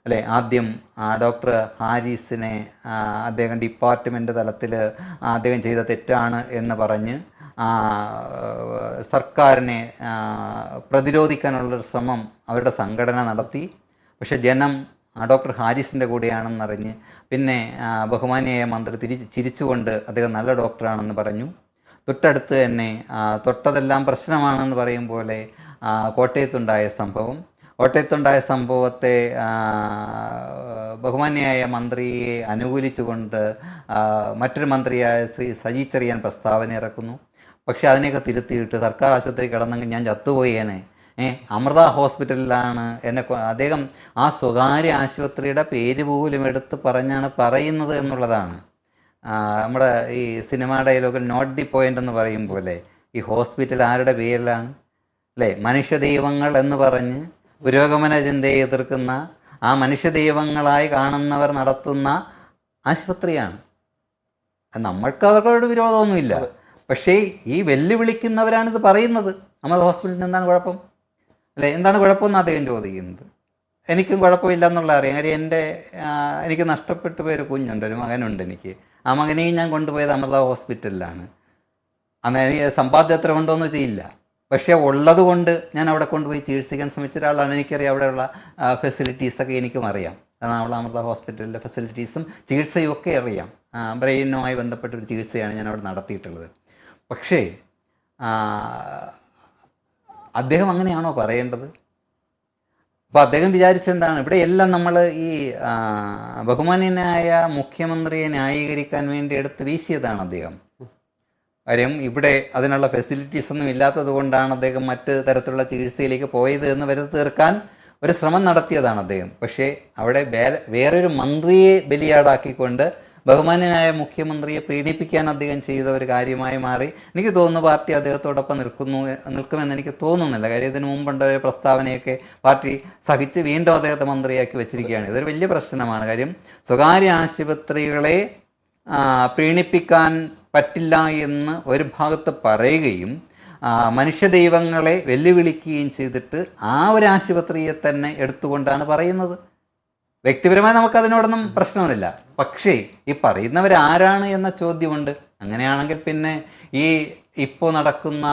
അല്ലേ? ആദ്യം ഡോക്ടർ ഹാരിസിനെ അദ്ദേഹം ഡിപ്പാർട്ട്മെൻറ്റ് തലത്തിൽ അദ്ദേഹം ചെയ്ത തെറ്റാണ് എന്ന് പറഞ്ഞ് സർക്കാരിനെ പ്രതിരോധിക്കാനുള്ളൊരു ശ്രമം അവരുടെ സംഘടന നടത്തി. പക്ഷെ ജനം ഡോക്ടർ ഹാരിസിൻ്റെ കൂടെയാണെന്നറിഞ്ഞ് പിന്നെ ബഹുമാന്യയായ മന്ത്രി ചിരിച്ചുകൊണ്ട് അദ്ദേഹം നല്ല ഡോക്ടറാണെന്ന് പറഞ്ഞു. തൊട്ടടുത്ത് തന്നെ തൊട്ടതെല്ലാം പ്രശ്നമാണെന്ന് പറയും പോലെ കോട്ടയത്തുണ്ടായ സംഭവത്തെ ബഹുമാന്യയായ മന്ത്രിയെ അനുകൂലിച്ചുകൊണ്ട് മറ്റൊരു മന്ത്രിയായ ശ്രീ സജി ചെറിയാൻ പ്രസ്താവന ഇറക്കുന്നു. പക്ഷേ അതിനെയൊക്കെ തിരുത്തിയിട്ട് സർക്കാർ ആശുപത്രി കിടന്നെങ്കിൽ ഞാൻ ചത്തുപോയേനെ, അമൃത ഹോസ്പിറ്റലിലാണ് അദ്ദേഹം ആ സ്വകാര്യ ആശുപത്രിയുടെ പേര് പോലും എടുത്ത് പറഞ്ഞാണ് പറയുന്നത് എന്നുള്ളതാണ്. നമ്മുടെ ഈ സിനിമാ ഡയലോഗിൽ നോട്ട് ദി പോയിന്റ് എന്ന് പറയും പോലെ ഈ ഹോസ്പിറ്റൽ ആരുടെ പേരിലാണ്, അല്ലേ? മനുഷ്യ ദൈവങ്ങൾ എന്ന് പറഞ്ഞ് പുരോഗമന ചിന്തയെ എതിർക്കുന്ന ആ മനുഷ്യ ദൈവങ്ങളായി കാണുന്നവർ നടത്തുന്ന ആശുപത്രിയാണ്. നമ്മൾക്ക് അവരോട് വിരോധമൊന്നുമില്ല. പക്ഷേ ഈ വെല്ലുവിളിക്കുന്നവരാണിത് പറയുന്നത്. അമൃത ഹോസ്പിറ്റലിന് എന്താണ് കുഴപ്പം, അല്ലെ? എന്താണ് കുഴപ്പമെന്ന് അദ്ദേഹം ചോദിക്കുന്നത്. എനിക്കും കുഴപ്പമില്ല എന്നുള്ള അറിയാം. കാര്യം എനിക്ക് നഷ്ടപ്പെട്ടു പോയൊരു കുഞ്ഞുണ്ട്, ഒരു മകനുണ്ട് എനിക്ക്. ആ മകനെയും ഞാൻ കൊണ്ടുപോയത് അമൃത ഹോസ്പിറ്റലിലാണ്. അന്ന് എനിക്ക് സമ്പാദ്യം എത്ര കൊണ്ടോന്ന് ചെയ്യില്ല, പക്ഷേ ഉള്ളത് കൊണ്ട് ഞാൻ അവിടെ കൊണ്ടുപോയി ചികിത്സിക്കാൻ ശ്രമിച്ച ഒരാളാണ്. എനിക്കറിയാം അവിടെയുള്ള ഫെസിലിറ്റീസൊക്കെ എനിക്കും അറിയാം. കാരണം അവിടെ അമൃത ഹോസ്പിറ്റലിലെ ഫെസിലിറ്റീസും ചികിത്സയും ഒക്കെ അറിയാം. ബ്രെയിനുമായി ബന്ധപ്പെട്ടൊരു ചികിത്സയാണ് ഞാൻ അവിടെ നടത്തിയിട്ടുള്ളത്. പക്ഷേ അദ്ദേഹം അങ്ങനെയാണോ പറയേണ്ടത്? അപ്പോൾ അദ്ദേഹം വിചാരിച്ചെന്താണ്, ഇവിടെ എല്ലാം നമ്മൾ ഈ ബഹുമാന്യനായ മുഖ്യമന്ത്രിയെ ന്യായീകരിക്കാൻ വേണ്ടി എടുത്ത് വീശിയതാണ് അദ്ദേഹം. കാര്യം ഇവിടെ അതിനുള്ള ഫെസിലിറ്റീസ് ഒന്നും ഇല്ലാത്തത് കൊണ്ടാണ് അദ്ദേഹം മറ്റ് തരത്തിലുള്ള ചികിത്സയിലേക്ക് പോയത് എന്ന് വരുത്തി തീർക്കാൻ ഒരു ശ്രമം നടത്തിയതാണ് അദ്ദേഹം. പക്ഷേ അവിടെ വേറൊരു മന്ത്രിയെ ബലിയാടാക്കിക്കൊണ്ട് ബഹുമാന്യനായ മുഖ്യമന്ത്രിയെ പ്രീണിപ്പിക്കാൻ അദ്ദേഹം ചെയ്ത ഒരു കാര്യമായി മാറി. എനിക്ക് തോന്നുന്നു പാർട്ടി അദ്ദേഹത്തോടൊപ്പം നിൽക്കുമെന്ന് എനിക്ക് തോന്നുന്നില്ല. കാര്യം ഇതിനു മുമ്പുണ്ട ഒരു പ്രസ്താവനയൊക്കെ പാർട്ടി സഹിച്ച് വീണ്ടും അദ്ദേഹത്തെ മന്ത്രിയാക്കി വെച്ചിരിക്കുകയാണ്. ഇതൊരു വലിയ പ്രശ്നമാണ്. കാര്യം സ്വകാര്യ ആശുപത്രികളെ പ്രീണിപ്പിക്കാൻ പറ്റില്ല എന്ന് ഒരു ഭാഗത്ത് പറയുകയും മനുഷ്യ ദൈവങ്ങളെ വെല്ലുവിളിക്കുകയും ചെയ്തിട്ട് ആ ഒരു ആശുപത്രിയെ തന്നെ എടുത്തുകൊണ്ടാണ് പറയുന്നത്. വ്യക്തിപരമായി നമുക്കതിനോടൊന്നും പ്രശ്നമൊന്നുമില്ല. പക്ഷേ ഈ പറയുന്നവരാരാണ് എന്ന ചോദ്യമുണ്ട്. അങ്ങനെയാണെങ്കിൽ പിന്നെ ഈ ഇപ്പോൾ നടക്കുന്ന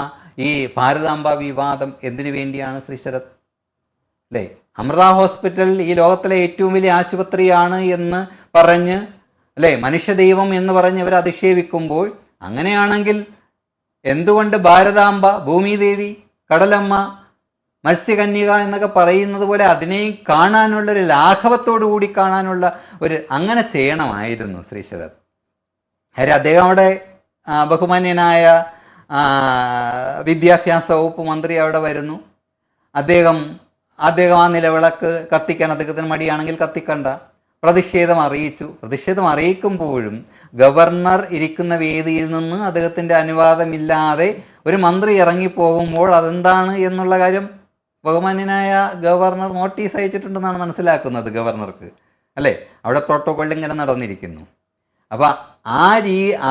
ഈ ഭാരതാംബ വിവാദം എന്തിനു വേണ്ടിയാണ് ശ്രീ ശരത്? അല്ലേ, അമൃത ഹോസ്പിറ്റൽ ഈ ലോകത്തിലെ ഏറ്റവും വലിയ ആശുപത്രിയാണ് എന്ന് പറഞ്ഞ്, അല്ലേ, മനുഷ്യ ദൈവം എന്ന് പറഞ്ഞ് ഇവർ അധിക്ഷേപിക്കുമ്പോൾ, അങ്ങനെയാണെങ്കിൽ എന്തുകൊണ്ട് ഭാരതാംബ, ഭൂമിദേവി, കടലമ്മ, മത്സ്യകന്യക എന്നൊക്കെ പറയുന്നത് പോലെ അതിനെയും കാണാനുള്ളൊരു ലാഘവത്തോടു കൂടി കാണാനുള്ള അങ്ങനെ ചെയ്യണമായിരുന്നു ശ്രീ ശരത്. കാര്യം അദ്ദേഹം അവിടെ ബഹുമാന്യനായ വിദ്യാഭ്യാസ വകുപ്പ് മന്ത്രി അവിടെ വരുന്നു. അദ്ദേഹം ആ നിലവിളക്ക് കത്തിക്കാൻ അദ്ദേഹത്തിന് മടിയാണെങ്കിൽ കത്തിക്കണ്ട. പ്രതിഷേധം അറിയിച്ചു. പ്രതിഷേധം അറിയിക്കുമ്പോഴും ഗവർണർ ഇരിക്കുന്ന വേദിയിൽ നിന്ന് അദ്ദേഹത്തിൻ്റെ അനുവാദമില്ലാതെ ഒരു മന്ത്രി ഇറങ്ങിപ്പോകുമ്പോൾ അതെന്താണ് എന്നുള്ള കാര്യം ബഹുമാന്യനായ ഗവർണർ നോട്ടീസ് അയച്ചിട്ടുണ്ടെന്നാണ് മനസ്സിലാക്കുന്നത് ഗവർണർക്ക്, അല്ലേ? അവിടെ പ്രോട്ടോകോൾ ഇങ്ങനെ നടന്നിരിക്കുന്നു. അപ്പം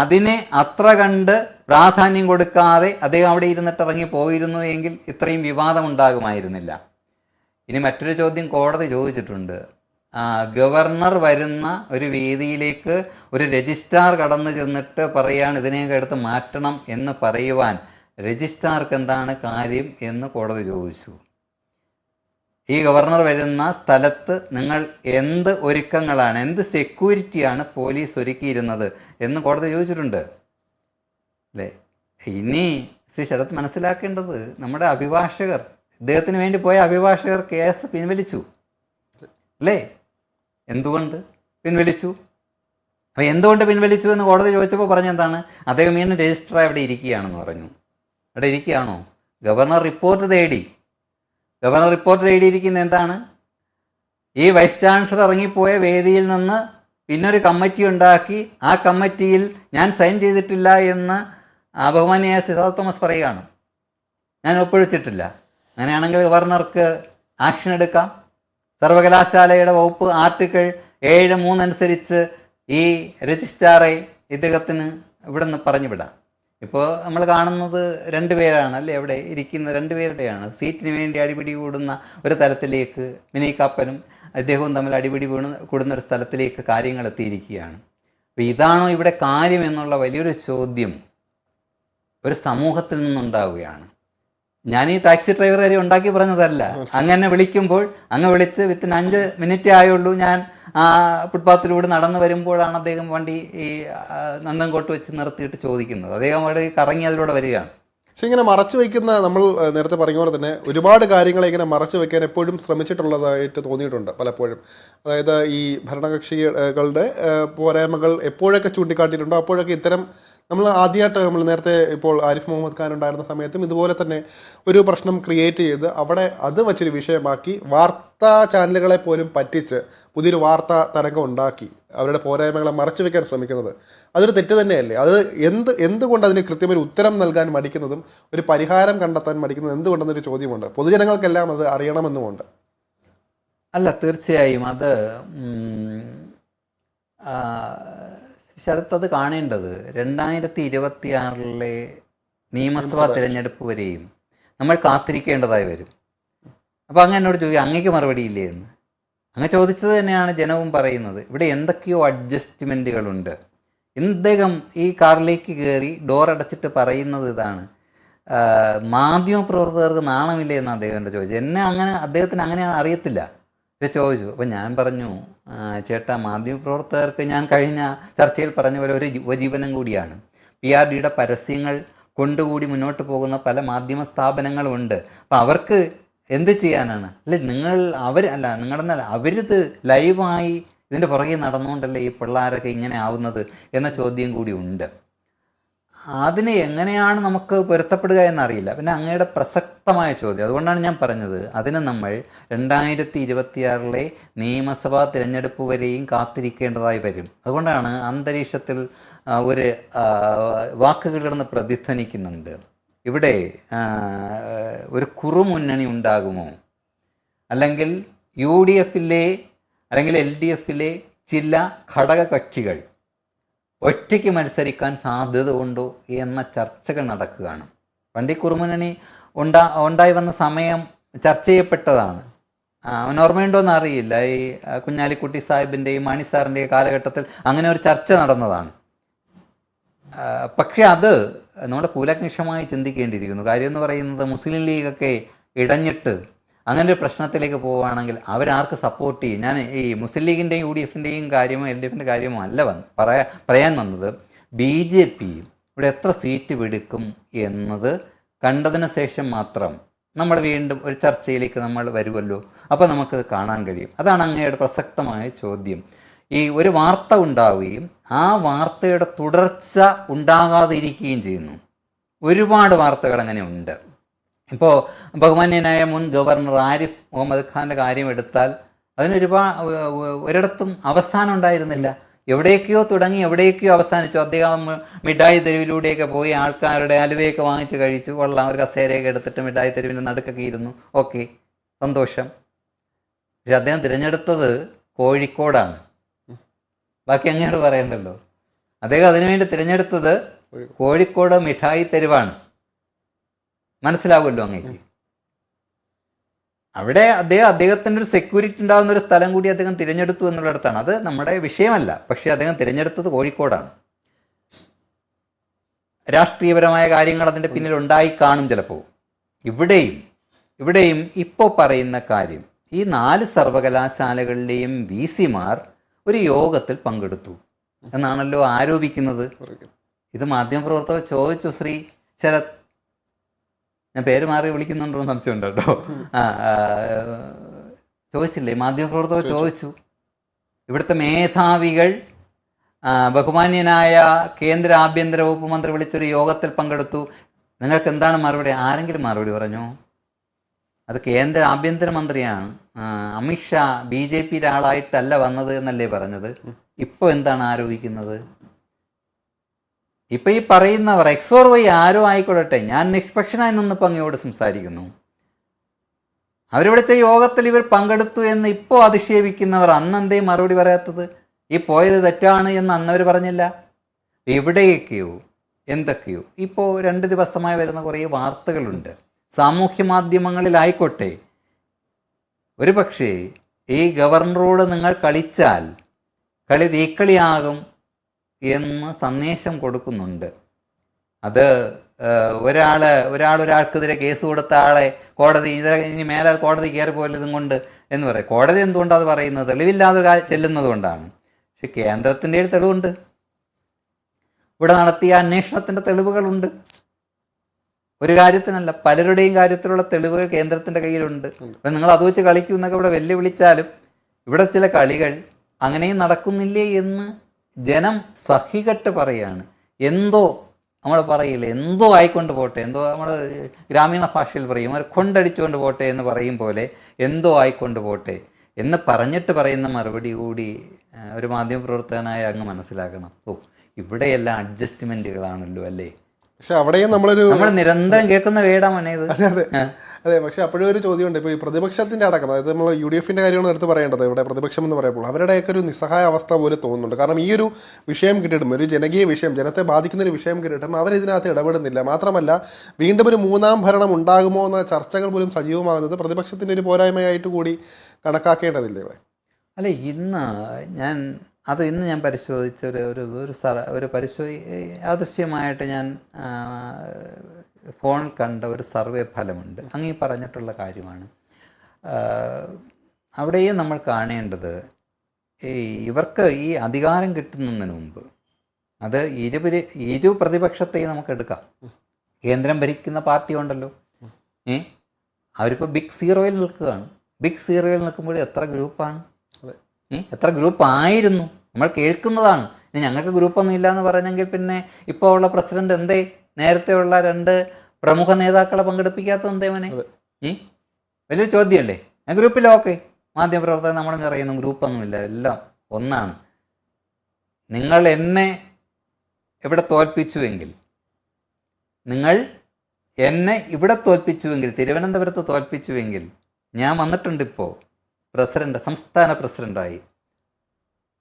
അതിനെ അത്ര കണ്ട് പ്രാധാന്യം കൊടുക്കാതെ അദ്ദേഹം അവിടെ ഇരുന്നിട്ട് ഇറങ്ങി പോയിരുന്നു എങ്കിൽ ഇത്രയും വിവാദം ഉണ്ടാകുമായിരുന്നില്ല. ഇനി മറ്റൊരു ചോദ്യം കോടതി ചോദിച്ചിട്ടുണ്ട്. ഗവർണർ വരുന്ന ഒരു വേദിയിലേക്ക് ഒരു രജിസ്ട്രാർ കടന്നു ചെന്നിട്ട് പറയാണ് ഇതിനെയൊക്കെ എടുത്ത് മാറ്റണം എന്ന് പറയുവാൻ രജിസ്ട്രാർക്ക് എന്താണ് കാര്യം എന്ന് കോടതി ചോദിച്ചു. ഈ ഗവർണർ വരുന്ന സ്ഥലത്ത് നിങ്ങൾ എന്ത് ഒരുക്കങ്ങളാണ്, എന്ത് സെക്യൂരിറ്റിയാണ് പോലീസ് ഒരുക്കിയിരുന്നത് എന്ന് കോടതി ചോദിച്ചിട്ടുണ്ട്, അല്ലേ? ഇനി ശ്രീ ശരത് മനസ്സിലാക്കേണ്ടത്, നമ്മുടെ അഭിഭാഷകർ, ഇദ്ദേഹത്തിന് വേണ്ടി പോയ അഭിഭാഷകർ കേസ് പിൻവലിച്ചു, അല്ലേ? എന്തുകൊണ്ട് പിൻവലിച്ചു? അപ്പോൾ എന്തുകൊണ്ട് പിൻവലിച്ചു എന്ന് കോടതി ചോദിച്ചപ്പോൾ പറഞ്ഞെന്താണ്, അദ്ദേഹം വീണ്ടും രജിസ്ട്രാർ അവിടെ ഇരിക്കുകയാണെന്ന് പറഞ്ഞു. അവിടെ ഇരിക്കുകയാണോ? ഗവർണർ റിപ്പോർട്ട് തേടിയിരിക്കുന്ന എന്താണ്? ഈ വൈസ് ചാൻസലർ ഇറങ്ങിപ്പോയ വേദിയിൽ നിന്ന് പിന്നൊരു കമ്മിറ്റി ഉണ്ടാക്കി, ആ കമ്മിറ്റിയിൽ ഞാൻ സൈൻ ചെയ്തിട്ടില്ല എന്ന് ബഹുമാന്യനായ സിദ്ധാർത്ഥ തോമസ് പറയുകയാണ്. ഞാൻ ഒപ്പുവെച്ചിട്ടില്ല. അങ്ങനെയാണെങ്കിൽ ഗവർണർക്ക് ആക്ഷൻ എടുക്കാം. സർവകലാശാലയുടെ വകുപ്പ് ആർട്ടിക്കിൾ 7(3) അനുസരിച്ച് ഈ രജിസ്ട്രാറെ ഇദ്ദേഹത്തിന് ഇവിടെ നിന്ന് പറഞ്ഞു വിടാം. ഇപ്പോൾ നമ്മൾ കാണുന്നത് രണ്ടുപേരാണ്, അല്ലേ? അവിടെ ഇരിക്കുന്ന രണ്ടുപേരുടെയാണ് സീറ്റിന് വേണ്ടി അടിപിടി കൂടുന്ന ഒരു തരത്തിലേക്ക് മിനി കാപ്പനും അദ്ദേഹവും തമ്മിൽ അടിപിടി കൂടുന്ന ഒരു സ്ഥലത്തിലേക്ക് കാര്യങ്ങൾ എത്തിയിരിക്കുകയാണ്. അപ്പോൾ ഇതാണോ ഇവിടെ കാര്യം എന്നുള്ള വലിയൊരു ചോദ്യം ഒരു സമൂഹത്തിൽ നിന്നുണ്ടാവുകയാണ്. ഞാൻ ഈ ടാക്സി ഡ്രൈവർ വരെ ഉണ്ടാക്കി പറഞ്ഞതല്ല. അങ്ങനെ വിളിക്കുമ്പോൾ അങ്ങ് വിളിച്ച് വിത്തിൻ 5 മിനിറ്റേ ആയുള്ളൂ. ഞാൻ ഫുട്പാത്തിലൂടെ നടന്നു വരുമ്പോഴാണ് അദ്ദേഹം വണ്ടി ഈ നന്തൻകോട്ട് വെച്ച് നിർത്തിയിട്ട് ചോദിക്കുന്നത്. അദ്ദേഹം അവിടെ കറങ്ങി അതിലൂടെ വരികയാണ്. പക്ഷെ ഇങ്ങനെ മറച്ചു വയ്ക്കുന്ന, നമ്മൾ നേരത്തെ പറഞ്ഞ പോലെ തന്നെ ഒരുപാട് കാര്യങ്ങളെ ഇങ്ങനെ മറച്ചു വയ്ക്കാൻ എപ്പോഴും ശ്രമിച്ചിട്ടുള്ളതായിട്ട് തോന്നിയിട്ടുണ്ട് പലപ്പോഴും. അതായത് ഈ ഭരണകക്ഷികളുടെ പോരായ്മകൾ എപ്പോഴൊക്കെ ചൂണ്ടിക്കാട്ടിയിട്ടുണ്ടോ അപ്പോഴൊക്കെ ഇത്തരം നമ്മൾ നേരത്തെ ഇപ്പോൾ ആരിഫ് മുഹമ്മദ് ഖാൻ ഉണ്ടായിരുന്ന സമയത്തും ഇതുപോലെ തന്നെ ഒരു പ്രശ്നം ക്രിയേറ്റ് ചെയ്ത് അവിടെ അത് വച്ചൊരു വിഷയമാക്കി വാർത്താ ചാനലുകളെ പോലും പറ്റിച്ച് പുതിയൊരു വാർത്താ തരംഗം ഉണ്ടാക്കി അവരുടെ പോരായ്മകളെ മറച്ചു വെക്കാൻ ശ്രമിക്കുന്നത് അതൊരു തെറ്റ് തന്നെയല്ലേ? അത് എന്തുകൊണ്ട് അതിന് കൃത്യമായി ഉത്തരം നൽകാൻ മടിക്കുന്നതും ഒരു പരിഹാരം കണ്ടെത്താൻ മടിക്കുന്നതും എന്തുകൊണ്ടെന്നൊരു ചോദ്യമുണ്ട്. പൊതുജനങ്ങൾക്കെല്ലാം അത് അറിയണമെന്നുമുണ്ട്. അല്ല, തീർച്ചയായും അത് ഉം, ആ, ശരത്ത് അത് കാണേണ്ടത് 2026 നിയമസഭാ തിരഞ്ഞെടുപ്പ് വരെയും നമ്മൾ കാത്തിരിക്കേണ്ടതായി വരും. അപ്പോൾ അങ്ങ് എന്നോട് ചോദിക്കും അങ്ങേക്ക് മറുപടി ഇല്ലേ എന്ന്. അങ്ങ് ചോദിച്ചത് തന്നെയാണ് ജനവും പറയുന്നത്. ഇവിടെ എന്തൊക്കെയോ അഡ്ജസ്റ്റ്മെൻറ്റുകളുണ്ട്. ഇദ്ദേഹം ഈ കാറിലേക്ക് കയറി ഡോർ അടച്ചിട്ട് പറയുന്നത് ഇതാണ്, മാധ്യമപ്രവർത്തകർക്ക് നാണമില്ലേ എന്ന് അദ്ദേഹം ചോദിച്ചു. അദ്ദേഹത്തിന് അങ്ങനെ അറിയത്തില്ല. പക്ഷെ ചോദിച്ചു. അപ്പോൾ ഞാൻ പറഞ്ഞു, ചേട്ടാ, മാധ്യമപ്രവർത്തകർക്ക് ഞാൻ കഴിഞ്ഞ ചർച്ചയിൽ പറഞ്ഞ പോലെ ഒരു ഉപജീവനം കൂടിയാണ്. PRDയുടെ പരസ്യങ്ങൾ കൊണ്ടുകൂടി മുന്നോട്ട് പോകുന്ന പല മാധ്യമ സ്ഥാപനങ്ങളുമുണ്ട്. അപ്പം അവർക്ക് എന്ത് ചെയ്യാനാണ്? അവരിത് ലൈവായി ഇതിൻ്റെ പുറകെ നടന്നുകൊണ്ടല്ലേ ഈ പിള്ളേരൊക്കെ ഇങ്ങനെ ആവുന്നത് എന്ന ചോദ്യം കൂടി ഉണ്ട്. അതിനെ എങ്ങനെയാണ് നമുക്ക് പൊരുത്തപ്പെടുക എന്നറിയില്ല. പിന്നെ അങ്ങയുടെ പ്രസക്തമായ ചോദ്യം, അതുകൊണ്ടാണ് ഞാൻ പറഞ്ഞത് അതിന് നമ്മൾ 2026 നിയമസഭാ തിരഞ്ഞെടുപ്പ് വരെയും കാത്തിരിക്കേണ്ടതായി വരും. അതുകൊണ്ടാണ് അന്തരീക്ഷത്തിൽ ഒരു വാക്കുകൾ കിടന്ന് പ്രതിധ്വനിക്കുന്നുണ്ട്. ഇവിടെ ഒരു കുറുമുന്നണി ഉണ്ടാകുമോ, അല്ലെങ്കിൽ UDF അല്ലെങ്കിൽ LDF ചില ഘടക കക്ഷികൾ ഒറ്റയ്ക്ക് മത്സരിക്കാൻ സാധ്യത ഉണ്ടോ എന്ന ചർച്ചകൾ നടക്കുകയാണ്. പണ്ട് ഈ കുറുമുന്നണി ഉണ്ടായി വന്ന സമയം ചർച്ച ചെയ്യപ്പെട്ടതാണ്. ഓർമ്മയുണ്ടോയെന്ന് അറിയില്ല. ഈ കുഞ്ഞാലിക്കുട്ടി സാഹിബിൻ്റെയും മാണി സാറിൻ്റെയും കാലഘട്ടത്തിൽ അങ്ങനെ ഒരു ചർച്ച നടന്നതാണ്. പക്ഷെ അത് നമ്മുടെ കൂലങ്കഷമായി ചിന്തിക്കേണ്ടിയിരിക്കുന്നു. കാര്യം എന്ന് പറയുന്നത് മുസ്ലിം ലീഗൊക്കെ ഇടഞ്ഞിട്ട് അങ്ങനെ ഒരു പ്രശ്നത്തിലേക്ക് പോവുകയാണെങ്കിൽ അവരാർക്ക് സപ്പോർട്ട് ചെയ്യും. ഞാൻ ഈ മുസ്ലിം ലീഗിൻ്റെയും UDFൻ്റെയും കാര്യമോ LDFൻ്റെ കാര്യമോ അല്ല പറയാൻ വന്നത്, BJP ഇവിടെ എത്ര സീറ്റ് പിടിക്കും എന്നത് കണ്ടതിന് ശേഷം മാത്രം നമ്മൾ വീണ്ടും ഒരു ചർച്ചയിലേക്ക് നമ്മൾ വരുമല്ലോ. അപ്പോൾ നമുക്കത് കാണാൻ കഴിയും. അതാണ് അങ്ങയുടെ പ്രസക്തമായ ചോദ്യം. ഈ ഒരു വാർത്ത ഉണ്ടാവുകയും ആ വാർത്തയുടെ തുടർച്ച ഉണ്ടാകാതിരിക്കുകയും ചെയ്യുന്നു. ഒരുപാട് വാർത്തകൾ അങ്ങനെ ഉണ്ട്. ഇപ്പോൾ ബഹുമാന്യനായ മുൻ ഗവർണർ ആരിഫ് മുഹമ്മദ് ഖാൻ്റെ കാര്യം എടുത്താൽ ഒരിടത്തും അവസാനം ഉണ്ടായിരുന്നില്ല. എവിടേക്കോ തുടങ്ങി എവിടേക്കോ അവസാനിച്ചു. അദ്ദേഹം മിഠായി തെരുവിലൂടെയൊക്കെ പോയി ആൾക്കാരുടെ അലുവയൊക്കെ വാങ്ങിച്ച് കഴിച്ചു. കൊള്ളാം, ഒരു കസേരയൊക്കെ എടുത്തിട്ട് മിഠായി തെരുവിൻ്റെ നടുക്കൊക്കെ ഇരുന്നു. ഓക്കെ, സന്തോഷം. പക്ഷെ അദ്ദേഹം തിരഞ്ഞെടുത്തത് കോഴിക്കോടാണ്. ബാക്കി അങ്ങോട്ട് പറയണ്ടല്ലോ. അദ്ദേഹം അതിനുവേണ്ടി തിരഞ്ഞെടുത്തത് കോഴിക്കോട് മിഠായി തെരുവാണ്. മനസ്സിലാവുമല്ലോ അങ്ങേക്ക്. അവിടെ അദ്ദേഹത്തിൻ്റെ ഒരു സെക്യൂരിറ്റി ഉണ്ടാകുന്ന ഒരു സ്ഥലം കൂടി അദ്ദേഹം തിരഞ്ഞെടുത്തു എന്നുള്ളിടത്താണ്. അത് നമ്മുടെ വിഷയമല്ല. പക്ഷേ അദ്ദേഹം തിരഞ്ഞെടുത്തത് കോഴിക്കോടാണ്. രാഷ്ട്രീയപരമായ കാര്യങ്ങൾ അതിൻ്റെ പിന്നിൽ ഉണ്ടായി കാണും ചിലപ്പോൾ. ഇവിടെയും ഇപ്പോൾ പറയുന്ന കാര്യം, ഈ 4 സർവകലാശാലകളിലെയും VCമാർ ഒരു യോഗത്തിൽ പങ്കെടുത്തു എന്നാണല്ലോ ആരോപിക്കുന്നത്. ഇത് മാധ്യമപ്രവർത്തകർ ചോദിച്ചു. ശ്രീ ശരത്, ഞാൻ പേര് മാറി വിളിക്കുന്നുണ്ടോ എന്ന് സംശയമുണ്ട് കേട്ടോ. ചോദിച്ചില്ലേ? മാധ്യമപ്രവർത്തകർ ചോദിച്ചു. ഇവിടുത്തെ മേധാവികൾ ബഹുമാന്യനായ കേന്ദ്ര ആഭ്യന്തര വകുപ്പ് മന്ത്രി വിളിച്ചൊരു യോഗത്തിൽ പങ്കെടുത്തു. നിങ്ങൾക്ക് എന്താണ് മറുപടി? ആരെങ്കിലും മറുപടി പറഞ്ഞോ? അത് കേന്ദ്ര ആഭ്യന്തരമന്ത്രിയാണ്. അമിത്ഷാ BJPയുടെ ആളായിട്ടല്ല വന്നത് എന്നല്ലേ പറഞ്ഞത്. ഇപ്പോൾ എന്താണ് ആരോപിക്കുന്നത്? ഇപ്പം ഈ പറയുന്നവർ XOR ആരോ ആയിക്കൊള്ളട്ടെ, ഞാൻ നിഷ്പക്ഷനായി നിന്നിപ്പോൾ അങ്ങയോട് സംസാരിക്കുന്നു. അവർ വിളിച്ച യോഗത്തിൽ ഇവർ പങ്കെടുത്തു എന്ന് ഇപ്പോൾ അധിക്ഷേപിക്കുന്നവർ അന്നെന്തേ മറുപടി പറയാത്തത്? ഈ പോയത് തെറ്റാണ് എന്ന് അന്നവർ പറഞ്ഞില്ല. എവിടെയൊക്കെയോ എന്തൊക്കെയോ ഇപ്പോൾ 2 ദിവസമായി വരുന്ന കുറേ വാർത്തകളുണ്ട്. സാമൂഹ്യ മാധ്യമങ്ങളിലായിക്കോട്ടെ. ഒരു പക്ഷേ ഈ ഗവർണറോട് നിങ്ങൾ കളിച്ചാൽ കളി തീക്കളിയാകും എന്ന് സന്ദേശം കൊടുക്കുന്നുണ്ട്. അത് ഒരാൾക്കെതിരെ കേസ് കൊടുത്ത ആളെ കോടതി ഇനി മേലാൽ കോടതി കയറി പോയതും കൊണ്ട് എന്ന് പറയും. കോടതി എന്തുകൊണ്ടാണ് അത് പറയുന്നത്? തെളിവില്ലാതെ ചെല്ലുന്നത് കൊണ്ടാണ്. പക്ഷെ കേന്ദ്രത്തിൻ്റെ തെളിവുണ്ട്. ഇവിടെ നടത്തിയ അന്വേഷണത്തിൻ്റെ തെളിവുകളുണ്ട്. ഒരു കാര്യത്തിനല്ല, പലരുടെയും കാര്യത്തിലുള്ള തെളിവുകൾ കേന്ദ്രത്തിൻ്റെ കയ്യിലുണ്ട്. അപ്പം നിങ്ങൾ അത് വെച്ച് കളിക്കൂ എന്നൊക്കെ ഇവിടെ വെല്ലുവിളിച്ചാലും ഇവിടെ ചില കളികൾ അങ്ങനെയും നടക്കുന്നില്ലേ എന്ന് ജനം സഹികെട്ട് പറയാണ്. എന്തോ നമ്മൾ പറയില്ലേ, എന്തോ ആയിക്കൊണ്ട് പോട്ടെ, എന്തോ നമ്മൾ ഗ്രാമീണ ഭാഷയിൽ പറയും, അവർ കൊണ്ടടിച്ചുകൊണ്ട് പോട്ടെ എന്ന് പറയും പോലെ എന്തോ ആയിക്കൊണ്ട് പോട്ടെ എന്ന് പറഞ്ഞിട്ട് പറയുന്ന മറുപടി കൂടി ഒരു മാധ്യമപ്രവർത്തകനായ അങ്ങ് മനസ്സിലാക്കണം. ഇവിടെയെല്ലാം അഡ്ജസ്റ്റ്മെൻറ്റുകളാണല്ലോ അല്ലേ. പക്ഷെ അവിടെയും നമ്മൾ നിരന്തരം കേൾക്കുന്ന വേടാ മോനെ ഇത്. അതെ, പക്ഷെ അപ്പോഴും ഒരു ചോദ്യമുണ്ട്. ഇപ്പോൾ ഈ പ്രതിപക്ഷത്തിന്റെ അടക്കം, അതായത് നമ്മൾ UDFന്റെ കാര്യമാണ് എടുത്ത് പറയേണ്ടത് ഇവിടെ. പ്രതിപക്ഷം എന്ന് പറയുമ്പോൾ അവരുടെയൊക്കെ ഒരു നിസ്സഹായ അവസ്ഥ പോലെ തോന്നുന്നുണ്ട്. കാരണം ഈ ഒരു വിഷയം കിട്ടിയിട്ടും, ഒരു ജനകീയ വിഷയം, ജനത്തെ ബാധിക്കുന്ന ഒരു വിഷയം കിട്ടിയിട്ടും അവരിതിനകത്ത് ഇടപെടുന്നില്ല. മാത്രമല്ല, വീണ്ടും ഒരു മൂന്നാം ഭരണം ഉണ്ടാകുമോ എന്ന ചർച്ചകൾ പോലും സജീവമാകുന്നത് പ്രതിപക്ഷത്തിന്റെ ഒരു പോരായ്മയായിട്ട് കൂടി കണക്കാക്കേണ്ടതില്ലേ ഇവിടെ? അല്ല, ഇന്ന് ഞാൻ പരിശോധിച്ച യാദൃശ്യമായിട്ട് ഞാൻ ഫോണിൽ കണ്ട ഒരു സർവേ ഫലമുണ്ട്. അങ്ങ് ഈ പറഞ്ഞിട്ടുള്ള കാര്യമാണ്. അവിടെയും നമ്മൾ കാണേണ്ടത്, ഇവർക്ക് ഈ അധികാരം കിട്ടുന്നതിന് മുമ്പ്, അത് ഇരു പ്രതിപക്ഷത്തെയും നമുക്ക് എടുക്കാം. കേന്ദ്രം ഭരിക്കുന്ന പാർട്ടി ഉണ്ടല്ലോ, അവരിപ്പോൾ ബിഗ് സീറോയിൽ നിൽക്കുകയാണ്. ബിഗ് സീറോയിൽ നിൽക്കുമ്പോൾ എത്ര ഗ്രൂപ്പാണ്, എത്ര ഗ്രൂപ്പ് ആയിരുന്നു നമ്മൾ കേൾക്കുന്നതാണ്. ഇനി ഞങ്ങൾക്ക് ഗ്രൂപ്പൊന്നും ഇല്ലയെന്ന് പറഞ്ഞെങ്കിൽ പിന്നെ ഇപ്പോൾ ഉള്ള പ്രസിഡന്റ് എന്തേ നേരത്തെ ഉള്ള 2 പ്രമുഖ നേതാക്കളെ പങ്കെടുപ്പിക്കാത്തത് എന്തേ മോനെ? വലിയൊരു ചോദ്യമല്ലേ. ഞാൻ ഗ്രൂപ്പില്ല, ഓക്കെ, മാധ്യമപ്രവർത്തകർ നമ്മളും അറിയുന്നു ഗ്രൂപ്പൊന്നുമില്ല, എല്ലാം ഒന്നാണ്. നിങ്ങൾ എന്നെ ഇവിടെ തോൽപ്പിച്ചുവെങ്കിൽ, തിരുവനന്തപുരത്ത് തോൽപ്പിച്ചുവെങ്കിൽ, ഞാൻ വന്നിട്ടുണ്ട് ഇപ്പോൾ സംസ്ഥാന പ്രസിഡൻ്റായി.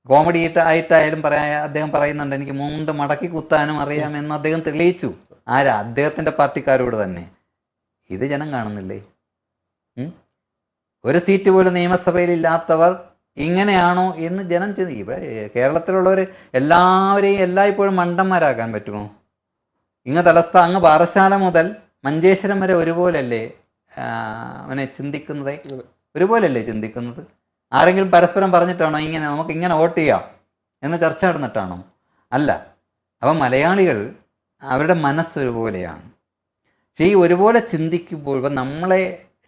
കോമഡി ആയിട്ടായാലും അദ്ദേഹം പറയുന്നുണ്ട്, എനിക്ക് മുണ്ട് മടക്കി കുത്താനും അറിയാമെന്ന് അദ്ദേഹം തെളിയിച്ചു. അദ്ദേഹത്തിൻ്റെ പാർട്ടിക്കാരോട് തന്നെ. ഇത് ജനം കാണുന്നില്ലേ? ഒരു സീറ്റ് പോലും നിയമസഭയിൽ ഇല്ലാത്തവർ ഇങ്ങനെയാണോ എന്ന് ജനം ഇവിടെ കേരളത്തിലുള്ളവർ എല്ലാവരെയും എല്ലായ്പ്പോഴും മണ്ടന്മാരാക്കാൻ പറ്റുമോ? അങ്ങ് പാറശാല മുതൽ മഞ്ചേശ്വരം വരെ ഒരുപോലല്ലേ അവനെ ചിന്തിക്കുന്നത്? ഒരുപോലല്ലേ ചിന്തിക്കുന്നത്? ആരെങ്കിലും പരസ്പരം പറഞ്ഞിട്ടാണോ നമുക്ക് ഇങ്ങനെ വോട്ട് ചെയ്യാം എന്ന് ചർച്ച നടന്നിട്ടാണോ? അല്ല. അപ്പം മലയാളികൾ അവരുടെ മനസ്സൊരുപോലെയാണ്. പക്ഷേ ഈ ഒരുപോലെ ചിന്തിക്കുമ്പോൾ, ഇപ്പം നമ്മളെ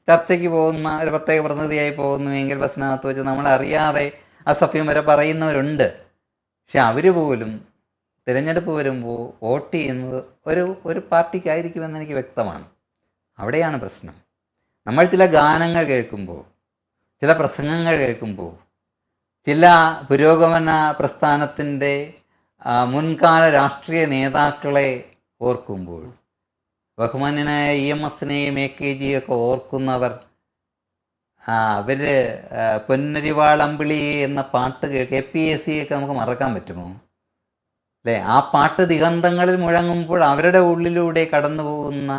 ചർച്ചയ്ക്ക് പോകുന്ന ഒരു പ്രത്യേക പ്രതിനിധിയായി പോകുന്നുവെങ്കിൽ ബസ്സിനകത്ത് വെച്ച് നമ്മളറിയാതെ അസഭ്യം വരെ പറയുന്നവരുണ്ട്. പക്ഷെ അവർ പോലും തിരഞ്ഞെടുപ്പ് വരുമ്പോൾ വോട്ട് ചെയ്യുന്നത് ഒരു പാർട്ടിക്കായിരിക്കുമെന്ന് എനിക്ക് വ്യക്തമാണ്. അവിടെയാണ് പ്രശ്നം. നമ്മൾ ചില ഗാനങ്ങൾ കേൾക്കുമ്പോൾ, ചില പ്രസംഗങ്ങൾ കേൾക്കുമ്പോൾ, ചില പുരോഗമന പ്രസ്ഥാനത്തിൻ്റെ മുൻകാല രാഷ്ട്രീയ നേതാക്കളെ ഓർക്കുമ്പോൾ, ബഹുമാന്യനായ EMSനെയും AKG ഒക്കെ ഓർക്കുന്നവർ, അവർ പൊന്നരിവാൾ അമ്പിളി എന്ന പാട്ട് KPSC ഒക്കെ നമുക്ക് മറക്കാൻ പറ്റുമോ? അല്ലേ? ആ പാട്ട് ദിഗന്ധങ്ങളിൽ മുഴങ്ങുമ്പോൾ അവരുടെ ഉള്ളിലൂടെ കടന്നു പോകുന്ന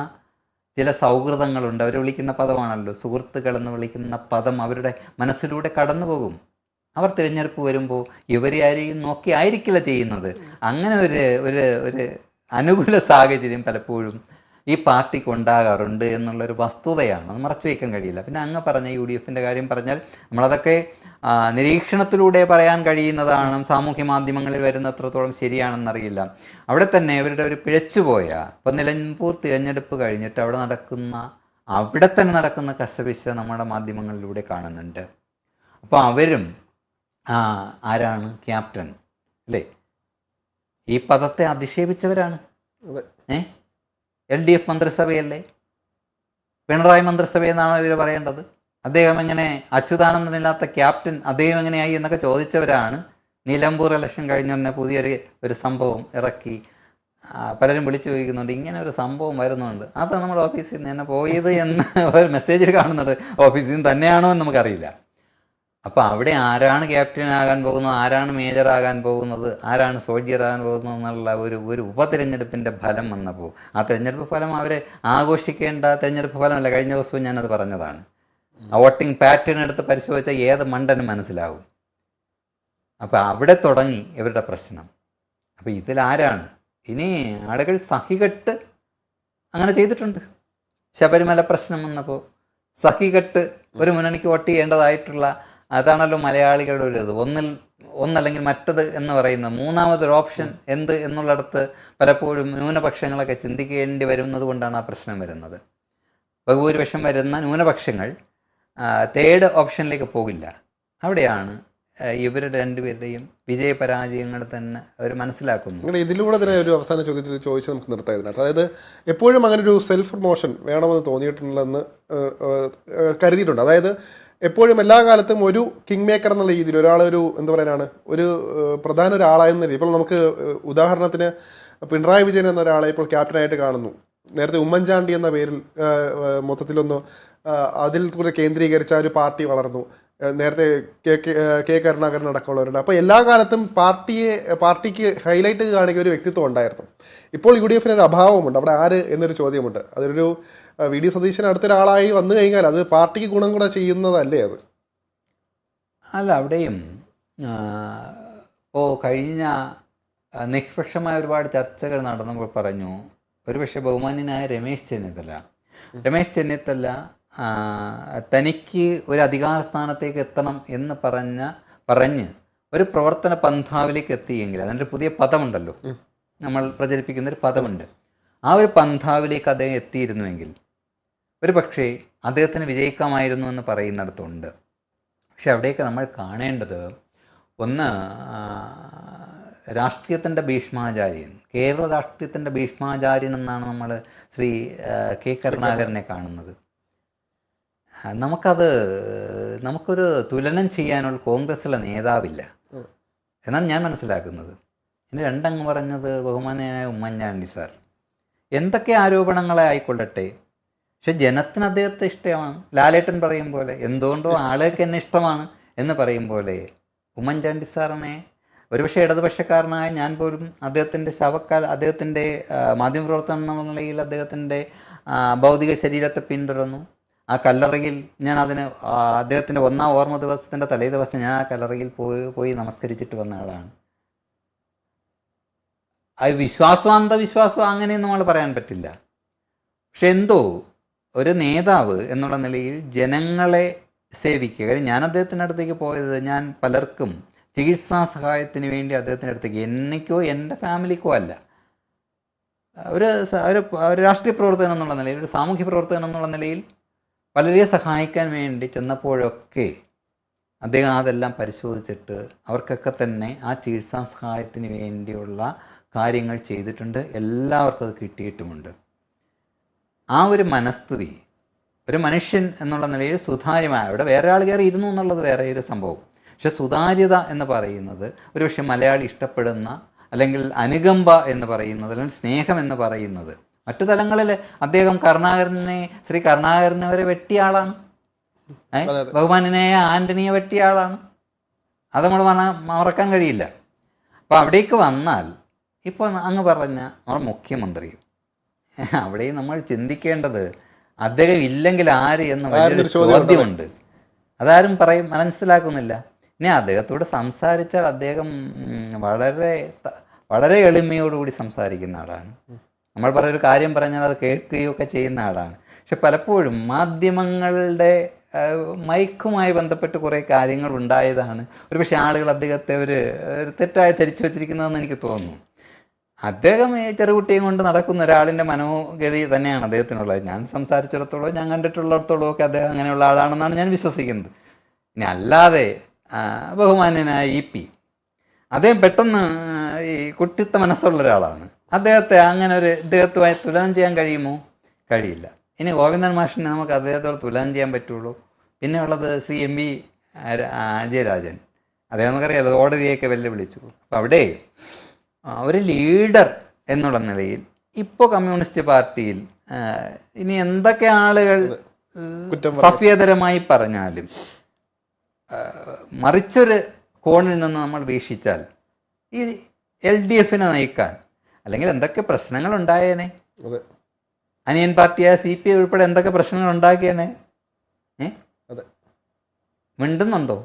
ചില സൗഹൃദങ്ങളുണ്ട്. അവർ വിളിക്കുന്ന പദമാണല്ലോ സുഹൃത്തുക്കൾ എന്ന് വിളിക്കുന്ന പദം. അവരുടെ മനസ്സിലൂടെ കടന്നു പോകും. അവർ തിരഞ്ഞെടുപ്പ് വരുമ്പോൾ ഇവരെ ആരെയും നോക്കി ആയിരിക്കില്ല ചെയ്യുന്നത്. അങ്ങനെ ഒരു അനുകൂല സാഹചര്യം പലപ്പോഴും ഈ പാർട്ടിക്ക് ഉണ്ടാകാറുണ്ട് എന്നുള്ളൊരു വസ്തുതയാണ്. അത് മറച്ചു വയ്ക്കാൻ കഴിയില്ല. പിന്നെ അങ്ങ് പറഞ്ഞ UDFൻ്റെ കാര്യം പറഞ്ഞാൽ നമ്മളതൊക്കെ നിരീക്ഷണത്തിലൂടെ പറയാൻ കഴിയുന്നതാണ്. സാമൂഹ്യ മാധ്യമങ്ങളിൽ വരുന്ന എത്രത്തോളം ശരിയാണെന്നറിയില്ല. അവിടെ തന്നെ അവരുടെ ഒരു പിഴച്ചുപോയ, ഇപ്പം നിലമ്പൂർ തിരഞ്ഞെടുപ്പ് കഴിഞ്ഞിട്ട് അവിടെ തന്നെ നടക്കുന്ന കശപിശ നമ്മുടെ മാധ്യമങ്ങളിലൂടെ കാണുന്നുണ്ട്. അപ്പോൾ അവരും ആരാണ് ക്യാപ്റ്റൻ, അല്ലേ? ഈ പദത്തെ അധിക്ഷേപിച്ചവരാണ്. LDF മന്ത്രിസഭയല്ലേ, പിണറായി മന്ത്രിസഭയെന്നാണോ ഇവർ പറയേണ്ടത്? അദ്ദേഹം എങ്ങനെ അച്യുതാനന്ദനില്ലാത്ത ക്യാപ്റ്റൻ അദ്ദേഹം എങ്ങനെയായി എന്നൊക്കെ ചോദിച്ചവരാണ്. നിലമ്പൂർ ഇലക്ഷൻ കഴിഞ്ഞ പുതിയൊരു സംഭവം ഇറക്കി. പലരും വിളിച്ചു ചോദിക്കുന്നുണ്ട്, ഇങ്ങനെ ഒരു സംഭവം വരുന്നുണ്ട്, അത് നമ്മുടെ ഓഫീസിൽ നിന്ന് തന്നെ പോയത് എന്ന് ഒരു മെസ്സേജിൽ കാണുന്നുണ്ട്. ഓഫീസിൽ നിന്ന് തന്നെയാണോ എന്ന് നമുക്കറിയില്ല. അപ്പോൾ അവിടെ ആരാണ് ക്യാപ്റ്റനാകാൻ പോകുന്നത്, ആരാണ് മേജറാകാൻ പോകുന്നത്, ആരാണ് സോൾജിയറാകാൻ പോകുന്നത് എന്നുള്ള ഒരു ഉപതിരഞ്ഞെടുപ്പിൻ്റെ ഫലം വന്നപ്പോൾ, ആ തിരഞ്ഞെടുപ്പ് ഫലം അവരെ ആഘോഷിക്കേണ്ട തിരഞ്ഞെടുപ്പ് ഫലമല്ല. കഴിഞ്ഞ ദിവസവും ഞാനത് പറഞ്ഞതാണ്. ആ വോട്ടിംഗ് പാറ്റേൺ എടുത്ത് പരിശോധിച്ചാൽ ഏത് മണ്ടനും മനസ്സിലാവും. അപ്പോൾ അവിടെ തുടങ്ങി ഇവരുടെ പ്രശ്നം. അപ്പോൾ ഇതിലാരാണ് ഇനി ആളുകൾ സഹികെട്ട് അങ്ങനെ ചെയ്തിട്ടുണ്ട്. ശബരിമല പ്രശ്നം വന്നപ്പോൾ സഹികെട്ട് ഒരു മുന്നണിക്ക് വോട്ട് ചെയ്യേണ്ടതായിട്ടുള്ള, അതാണല്ലോ മലയാളികളുടെ ഒരു ഇത്. ഒന്നല്ലെങ്കിൽ മറ്റത് എന്ന് പറയുന്നത്, മൂന്നാമതൊരു ഓപ്ഷൻ എന്ത് എന്നുള്ളിടത്ത് പലപ്പോഴും ന്യൂനപക്ഷങ്ങളൊക്കെ ചിന്തിക്കേണ്ടി വരുന്നത് കൊണ്ടാണ് ആ പ്രശ്നം വരുന്നത്. ബഹുഭൂരിപക്ഷം വരുന്ന ന്യൂനപക്ഷങ്ങൾ തേർഡ് ഓപ്ഷനിലേക്ക് പോകില്ല. അവിടെയാണ് ഇവരുടെ രണ്ടുപേരുടെയും വിജയപരാജയങ്ങൾ തന്നെ അവർ മനസ്സിലാക്കുന്നു. അങ്ങനെ ഇതിലൂടെ തന്നെ ഒരു അവസാന ചോദ്യത്തിൽ ചോദിച്ച് നമുക്ക് നിർത്താം ഇതിനകത്ത്. അതായത് എപ്പോഴും അങ്ങനെ ഒരു സെൽഫ് പ്രൊമോഷൻ വേണമെന്ന് തോന്നിയിട്ടുണ്ടെന്ന് കരുതിയിട്ടുണ്ട്. അതായത് എപ്പോഴും എല്ലാ കാലത്തും ഒരു കിങ് മേക്കർ എന്നുള്ള രീതിയിൽ ഒരാളൊരു എന്താ പറയാനാണ് ഒരു പ്രധാന ഒരാളായെന്ന രീതി. ഇപ്പോൾ നമുക്ക് ഉദാഹരണത്തിന് പിണറായി വിജയൻ എന്ന ഒരാളെ ഇപ്പോൾ ക്യാപ്റ്റനായിട്ട് കാണുന്നു. നേരത്തെ ഉമ്മൻചാണ്ടി എന്ന പേരിൽ മൊത്തത്തിലൊന്ന് അതിൽ കൂടെ കേന്ദ്രീകരിച്ച ഒരു പാർട്ടി വളർന്നു. നേരത്തെ കെ കരുണാകരൻ അടക്കമുള്ളവരുണ്ട്. അപ്പോൾ എല്ലാ കാലത്തും പാർട്ടിക്ക് ഹൈലൈറ്റ് കാണിക്കുന്ന ഒരു വ്യക്തിത്വം ഉണ്ടായിരുന്നു. ഇപ്പോൾ UDF ഒരു അഭാവമുണ്ട്. അവിടെ ആര് എന്നൊരു ചോദ്യമുണ്ട്. അതൊരു VD സതീശൻ അടുത്തൊരാളായി വന്നു കഴിഞ്ഞാൽ അത് പാർട്ടിക്ക് ഗുണം കൂടെ ചെയ്യുന്നതല്ലേ അത്? അല്ല, അവിടെയും ഇപ്പോൾ കഴിഞ്ഞ നിഷ്പക്ഷമായ ഒരുപാട് ചർച്ചകൾ നടന്നപ്പോൾ പറഞ്ഞു, ഒരുപക്ഷെ ബഹുമാന്യനായ രമേശ് ചെന്നിത്തല തനിക്ക് ഒരു അധികാര സ്ഥാനത്തേക്ക് എത്തണം എന്ന് പറഞ്ഞ് ഒരു പ്രവർത്തന പന്ഥാവിലേക്ക് എത്തിയെങ്കിൽ, അതിൻ്റെ പുതിയ പദമുണ്ടല്ലോ, നമ്മൾ പ്രചരിപ്പിക്കുന്നൊരു പദമുണ്ട്, ആ ഒരു പന്ഥാവിലേക്ക് അദ്ദേഹം എത്തിയിരുന്നുവെങ്കിൽ ഒരു പക്ഷേ അദ്ദേഹത്തിന് വിജയിക്കാമായിരുന്നു എന്ന് പറയുന്നിടത്തുണ്ട്. പക്ഷെ അവിടെയൊക്കെ നമ്മൾ കാണേണ്ടത്, ഒന്ന് രാഷ്ട്രീയത്തിൻ്റെ ഭീഷ്മാചാര്യൻ, കേരള രാഷ്ട്രീയത്തിൻ്റെ ഭീഷ്മാചാര്യൻ എന്നാണ് നമ്മൾ ശ്രീ കെ കരുണാകരനെ കാണുന്നത്. നമുക്കൊരു തുലനം ചെയ്യാനുള്ള കോൺഗ്രസ്സിലെ നേതാവില്ല എന്നാണ് ഞാൻ മനസ്സിലാക്കുന്നത്. ഇനി രണ്ടങ്ങ് പറഞ്ഞത് ബഹുമാനനായ ഉമ്മൻചാണ്ടി സാർ. എന്തൊക്കെ ആരോപണങ്ങളെ ആയിക്കൊള്ളട്ടെ, പക്ഷെ ജനത്തിന് അദ്ദേഹത്തെ ഇഷ്ടമാണ്. ലാലേട്ടൻ പറയും പോലെ എന്തുകൊണ്ടോ ആളുകൾക്ക് എന്നെ ഇഷ്ടമാണ് എന്ന് പറയും പോലെ ഉമ്മൻചാണ്ടി സാറിനെ ഒരുപക്ഷെ ഇടതുപക്ഷക്കാരനായ ഞാൻ പോലും അദ്ദേഹത്തിൻ്റെ മാധ്യമപ്രവർത്തനം എന്ന നിലയിൽ അദ്ദേഹത്തിൻ്റെ ഭൗതിക ശരീരത്തെ പിന്തുടർന്നു. ആ കല്ലറയിൽ ഞാൻ അദ്ദേഹത്തിൻ്റെ 1-ാം ഓർമ്മ ദിവസത്തിൻ്റെ തലേ ദിവസം ഞാൻ ആ കല്ലറയിൽ പോയി നമസ്കരിച്ചിട്ട് വന്ന ആളാണ്. അത് അന്ധവിശ്വാസം അങ്ങനെയൊന്നും നമ്മൾ പറയാൻ പറ്റില്ല. പക്ഷെ എന്തോ ഒരു നേതാവ് എന്നുള്ള നിലയിൽ ജനങ്ങളെ സേവിക്കുക. കാര്യം ഞാൻ അദ്ദേഹത്തിൻ്റെ അടുത്തേക്ക് പോയത്, ഞാൻ പലർക്കും ചികിത്സാ സഹായത്തിന് വേണ്ടി അദ്ദേഹത്തിൻ്റെ അടുത്തേക്ക്, എനിക്കോ എൻ്റെ ഫാമിലിക്കോ അല്ല, ഒരു രാഷ്ട്രീയ പ്രവർത്തകൻ എന്നുള്ള നിലയിൽ, ഒരു സാമൂഹ്യ പ്രവർത്തകൻ എന്നുള്ള നിലയിൽ പലരെ സഹായിക്കാൻ വേണ്ടി ചെന്നപ്പോഴൊക്കെ അദ്ദേഹം അതെല്ലാം പരിശോധിച്ചിട്ട് അവർക്കൊക്കെ തന്നെ ആ ചികിത്സാ സഹായത്തിന് വേണ്ടിയുള്ള കാര്യങ്ങൾ ചെയ്തിട്ടുണ്ട്. എല്ലാവർക്കും അത് കിട്ടിയിട്ടുമുണ്ട്. ആ ഒരു മനസ്ഥിതി, ഒരു മനുഷ്യൻ എന്നുള്ള നിലയിൽ സുതാര്യമായ, അവിടെ വേറെ ആൾ കയറി ഇരുന്നു എന്നുള്ളത് വേറെ ഒരു സംഭവം. പക്ഷെ സുതാര്യത എന്ന് പറയുന്നത് ഒരുപക്ഷെ മലയാളി ഇഷ്ടപ്പെടുന്ന, അല്ലെങ്കിൽ അനുകമ്പ എന്ന് പറയുന്നത്, അല്ലെങ്കിൽ സ്നേഹം എന്ന് പറയുന്നത്, മറ്റു തലങ്ങളിൽ അദ്ദേഹം ശ്രീ കരുണാകരനെ വരെ വെട്ടിയ ആളാണ്. ബഹുമാനായ ആൻ്റണിയെ വെട്ടിയ ആളാണ്. അത് നമ്മൾ മറക്കാൻ കഴിയില്ല. അപ്പോൾ അവിടേക്ക് വന്നാൽ ഇപ്പോൾ അങ്ങ് പറഞ്ഞ നമ്മുടെ മുഖ്യമന്ത്രി, അവിടെയും നമ്മൾ ചിന്തിക്കേണ്ടത് അദ്ദേഹം ഇല്ലെങ്കിൽ ആര് എന്ന വലിയൊരു ചോദ്യമുണ്ട്. അതാരും മനസ്സിലാക്കുന്നില്ല. ഇനി അദ്ദേഹത്തോട് സംസാരിച്ചാൽ അദ്ദേഹം വളരെ എളിമയോടുകൂടി സംസാരിക്കുന്ന ആളാണ്. നമ്മൾ പറഞ്ഞൊരു കാര്യം പറഞ്ഞാൽ അത് കേൾക്കുകയൊക്കെ ചെയ്യുന്ന ആളാണ്. പക്ഷെ പലപ്പോഴും മാധ്യമങ്ങളുടെ മൈക്കുമായി ബന്ധപ്പെട്ട് കുറേ കാര്യങ്ങൾ ഉണ്ടായതാണ് ഒരുപക്ഷെ ആളുകൾ അദ്ദേഹത്തെ ഒരു തെറ്റായി ധരിച്ചു വച്ചിരിക്കുന്നതെന്ന് എനിക്ക് തോന്നുന്നു. അദ്ദേഹം ചെറുകുട്ടിയും കൊണ്ട് നടക്കുന്ന ഒരാളിൻ്റെ മനോഗതി തന്നെയാണ് അദ്ദേഹത്തിനുള്ളത്. ഞാൻ സംസാരിച്ചിടത്തോളം, ഞാൻ കണ്ടിട്ടുള്ളിടത്തോളം ഒക്കെ അദ്ദേഹം അങ്ങനെയുള്ള ആളാണെന്നാണ് ഞാൻ വിശ്വസിക്കുന്നത്. ഇനി അല്ലാതെ ബഹുമാന്യനായ EP, അദ്ദേഹം പെട്ടെന്ന് ഈ കുട്ടിത്ത മനസ്സുള്ള ഒരാളാണ്. ഇദ്ദേഹത്തുമായി തുലനം ചെയ്യാൻ കഴിയുമോ? കഴിയില്ല. ഇനി ഗോവിന്ദൻ മാഷിനെ നമുക്ക് അദ്ദേഹത്തോട് തുലനം ചെയ്യാൻ പറ്റുള്ളൂ. പിന്നെ ഉള്ളത് ശ്രീ MP ജയരാജൻ. അദ്ദേഹം നമുക്കറിയാലോ, കോടതിയൊക്കെ വെല്ലുവിളിച്ചു. അപ്പം അവിടെ ഒരു ലീഡർ എന്നുള്ള നിലയിൽ ഇപ്പോൾ കമ്മ്യൂണിസ്റ്റ് പാർട്ടിയിൽ ഇനി എന്തൊക്കെ ആളുകൾ സഫ്യതരമായി പറഞ്ഞാലും മറിച്ചൊരു കോണിൽ നിന്ന് നമ്മൾ വീക്ഷിച്ചാൽ ഈ LDFനെ നയിക്കാൻ, അല്ലെങ്കിൽ എന്തൊക്കെ പ്രശ്നങ്ങൾ ഉണ്ടായേനെ, അനിയൻ പാർട്ടിയായ CPI ഉൾപ്പെടെ എന്തൊക്കെ പ്രശ്നങ്ങൾ ഉണ്ടാക്കിയേനെ, മിണ്ടുന്നുണ്ടോ?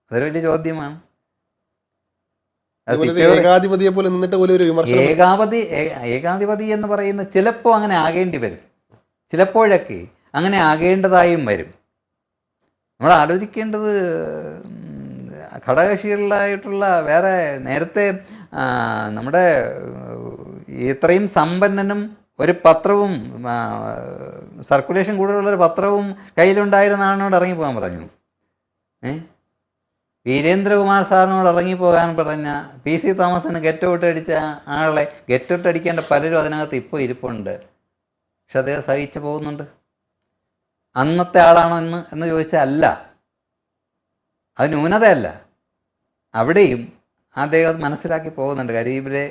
അതൊരു വലിയ ചോദ്യമാണ്. ഏകാധിപതി എന്ന് പറയുന്ന ചിലപ്പോൾ അങ്ങനെ ആകേണ്ടി വരും, ചിലപ്പോഴൊക്കെ അങ്ങനെ ആകേണ്ടതായും വരും. നമ്മൾ ആലോചിക്കേണ്ടത് ഘടകകക്ഷികളിലായിട്ടുള്ള വേറെ, നേരത്തെ നമ്മുടെ ഇത്രയും സമ്പന്നനും ഒരു പത്രവും സർക്കുലേഷൻ കൂടുതലുള്ളൊരു പത്രവും കയ്യിലുണ്ടായിരുന്ന ആളിനോട് ഇറങ്ങിപ്പോകാൻ പറഞ്ഞു. വീരേന്ദ്രകുമാർ സാറിനോട് ഇറങ്ങിപ്പോകാൻ പറഞ്ഞ PC തോമസിന് ഗെറ്റ് ഔട്ട് അടിച്ച ആളെ ഗെറ്റ് ഔട്ട് അടിക്കേണ്ട പലരും അതിനകത്ത് ഇപ്പോൾ ഇരിപ്പുണ്ട്. പക്ഷെ അദ്ദേഹം സഹിച്ചു പോകുന്നുണ്ട്. അന്നത്തെ ആളാണോ എന്ന് ചോദിച്ചാൽ അല്ല, അത് ന്യൂനതയല്ല. അവിടെയും അദ്ദേഹം മനസ്സിലാക്കി പോകുന്നുണ്ട്. ഗരീബിലെ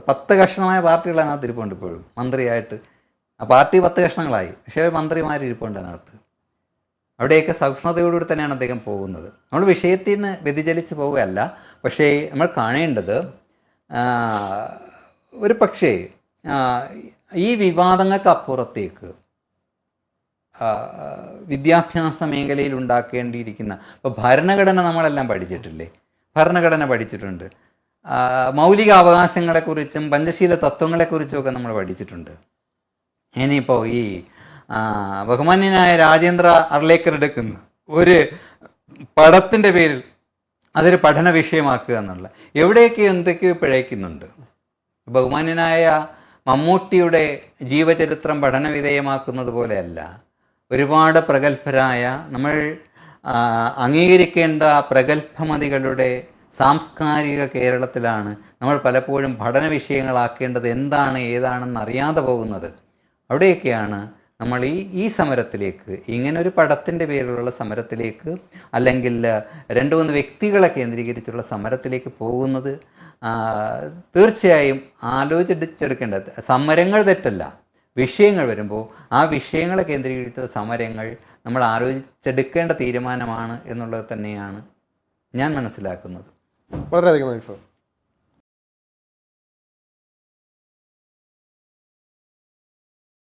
10 കഷ്ണമായ പാർട്ടികൾ അതിനകത്ത് ഇരിപ്പുണ്ട് ഇപ്പോഴും മന്ത്രിയായിട്ട്. ആ പാർട്ടി 10 കഷ്ണങ്ങളായി, പക്ഷേ മന്ത്രിമാരിരിപ്പുണ്ട് അതിനകത്ത്. അവിടെയൊക്കെ സൂക്ഷ്മതയോടുകൂടി തന്നെയാണ് അദ്ദേഹം പോകുന്നത്. നമ്മൾ വിഷയത്തിൽ നിന്ന് വ്യതിചലിച്ച് പോവുകയല്ല, പക്ഷേ നമ്മൾ കാണേണ്ടത് ഒരു പക്ഷേ ഈ വിവാദങ്ങൾക്ക് അപ്പുറത്തേക്ക് വിദ്യാഭ്യാസ മേഖലയിൽ ഉണ്ടാക്കേണ്ടിയിരിക്കുന്ന, ഇപ്പോൾ ഭരണഘടന നമ്മളെല്ലാം പഠിച്ചിട്ടില്ലേ, ഭരണഘടന പഠിച്ചിട്ടുണ്ട്, മൗലിക അവകാശങ്ങളെക്കുറിച്ചും പഞ്ചശീല തത്വങ്ങളെക്കുറിച്ചുമൊക്കെ നമ്മൾ പഠിച്ചിട്ടുണ്ട്. ഇനിയിപ്പോൾ ഈ ബഹുമാന്യനായ രാജേന്ദ്ര അർലേക്കർ എടുക്കുന്ന ഒരു പടത്തിൻ്റെ പേരിൽ അതൊരു പഠന വിഷയമാക്കുക എന്നുള്ള എവിടെയൊക്കെയോ എന്തൊക്കെയോ പിഴയ്ക്കുന്നുണ്ട്. ബഹുമാന്യനായ മമ്മൂട്ടിയുടെ ജീവചരിത്രം പഠന വിധേയമാക്കുന്നത് പോലെയല്ല, ഒരുപാട് പ്രഗത്ഭരായ നമ്മൾ അംഗീകരിക്കേണ്ട പ്രഗത്ഭമതികളുടെ സാംസ്കാരിക കേരളത്തിലാണ് നമ്മൾ പലപ്പോഴും പഠന വിഷയങ്ങളാക്കേണ്ടത് എന്താണ് ഏതാണെന്ന് അറിയാതെ പോകുന്നത്. അവിടെയൊക്കെയാണ് നമ്മൾ ഈ സമരത്തിലേക്ക്, ഇങ്ങനൊരു പടത്തിൻ്റെ പേരിലുള്ള സമരത്തിലേക്ക്, അല്ലെങ്കിൽ 2-3 വ്യക്തികളെ കേന്ദ്രീകരിച്ചുള്ള സമരത്തിലേക്ക് പോകുന്നത് തീർച്ചയായും ആലോചിച്ചെടുക്കേണ്ടത്. സമരങ്ങൾ തെറ്റല്ല, വിഷയങ്ങൾ വരുമ്പോൾ ആ വിഷയങ്ങളെ കേന്ദ്രീകരിച്ച സമരങ്ങൾ നമ്മൾ ആലോചിച്ചെടുക്കേണ്ട തീരുമാനമാണ് എന്നുള്ളത് തന്നെയാണ് ഞാൻ മനസ്സിലാക്കുന്നത്. വളരെയധികം നന്ദി സർ.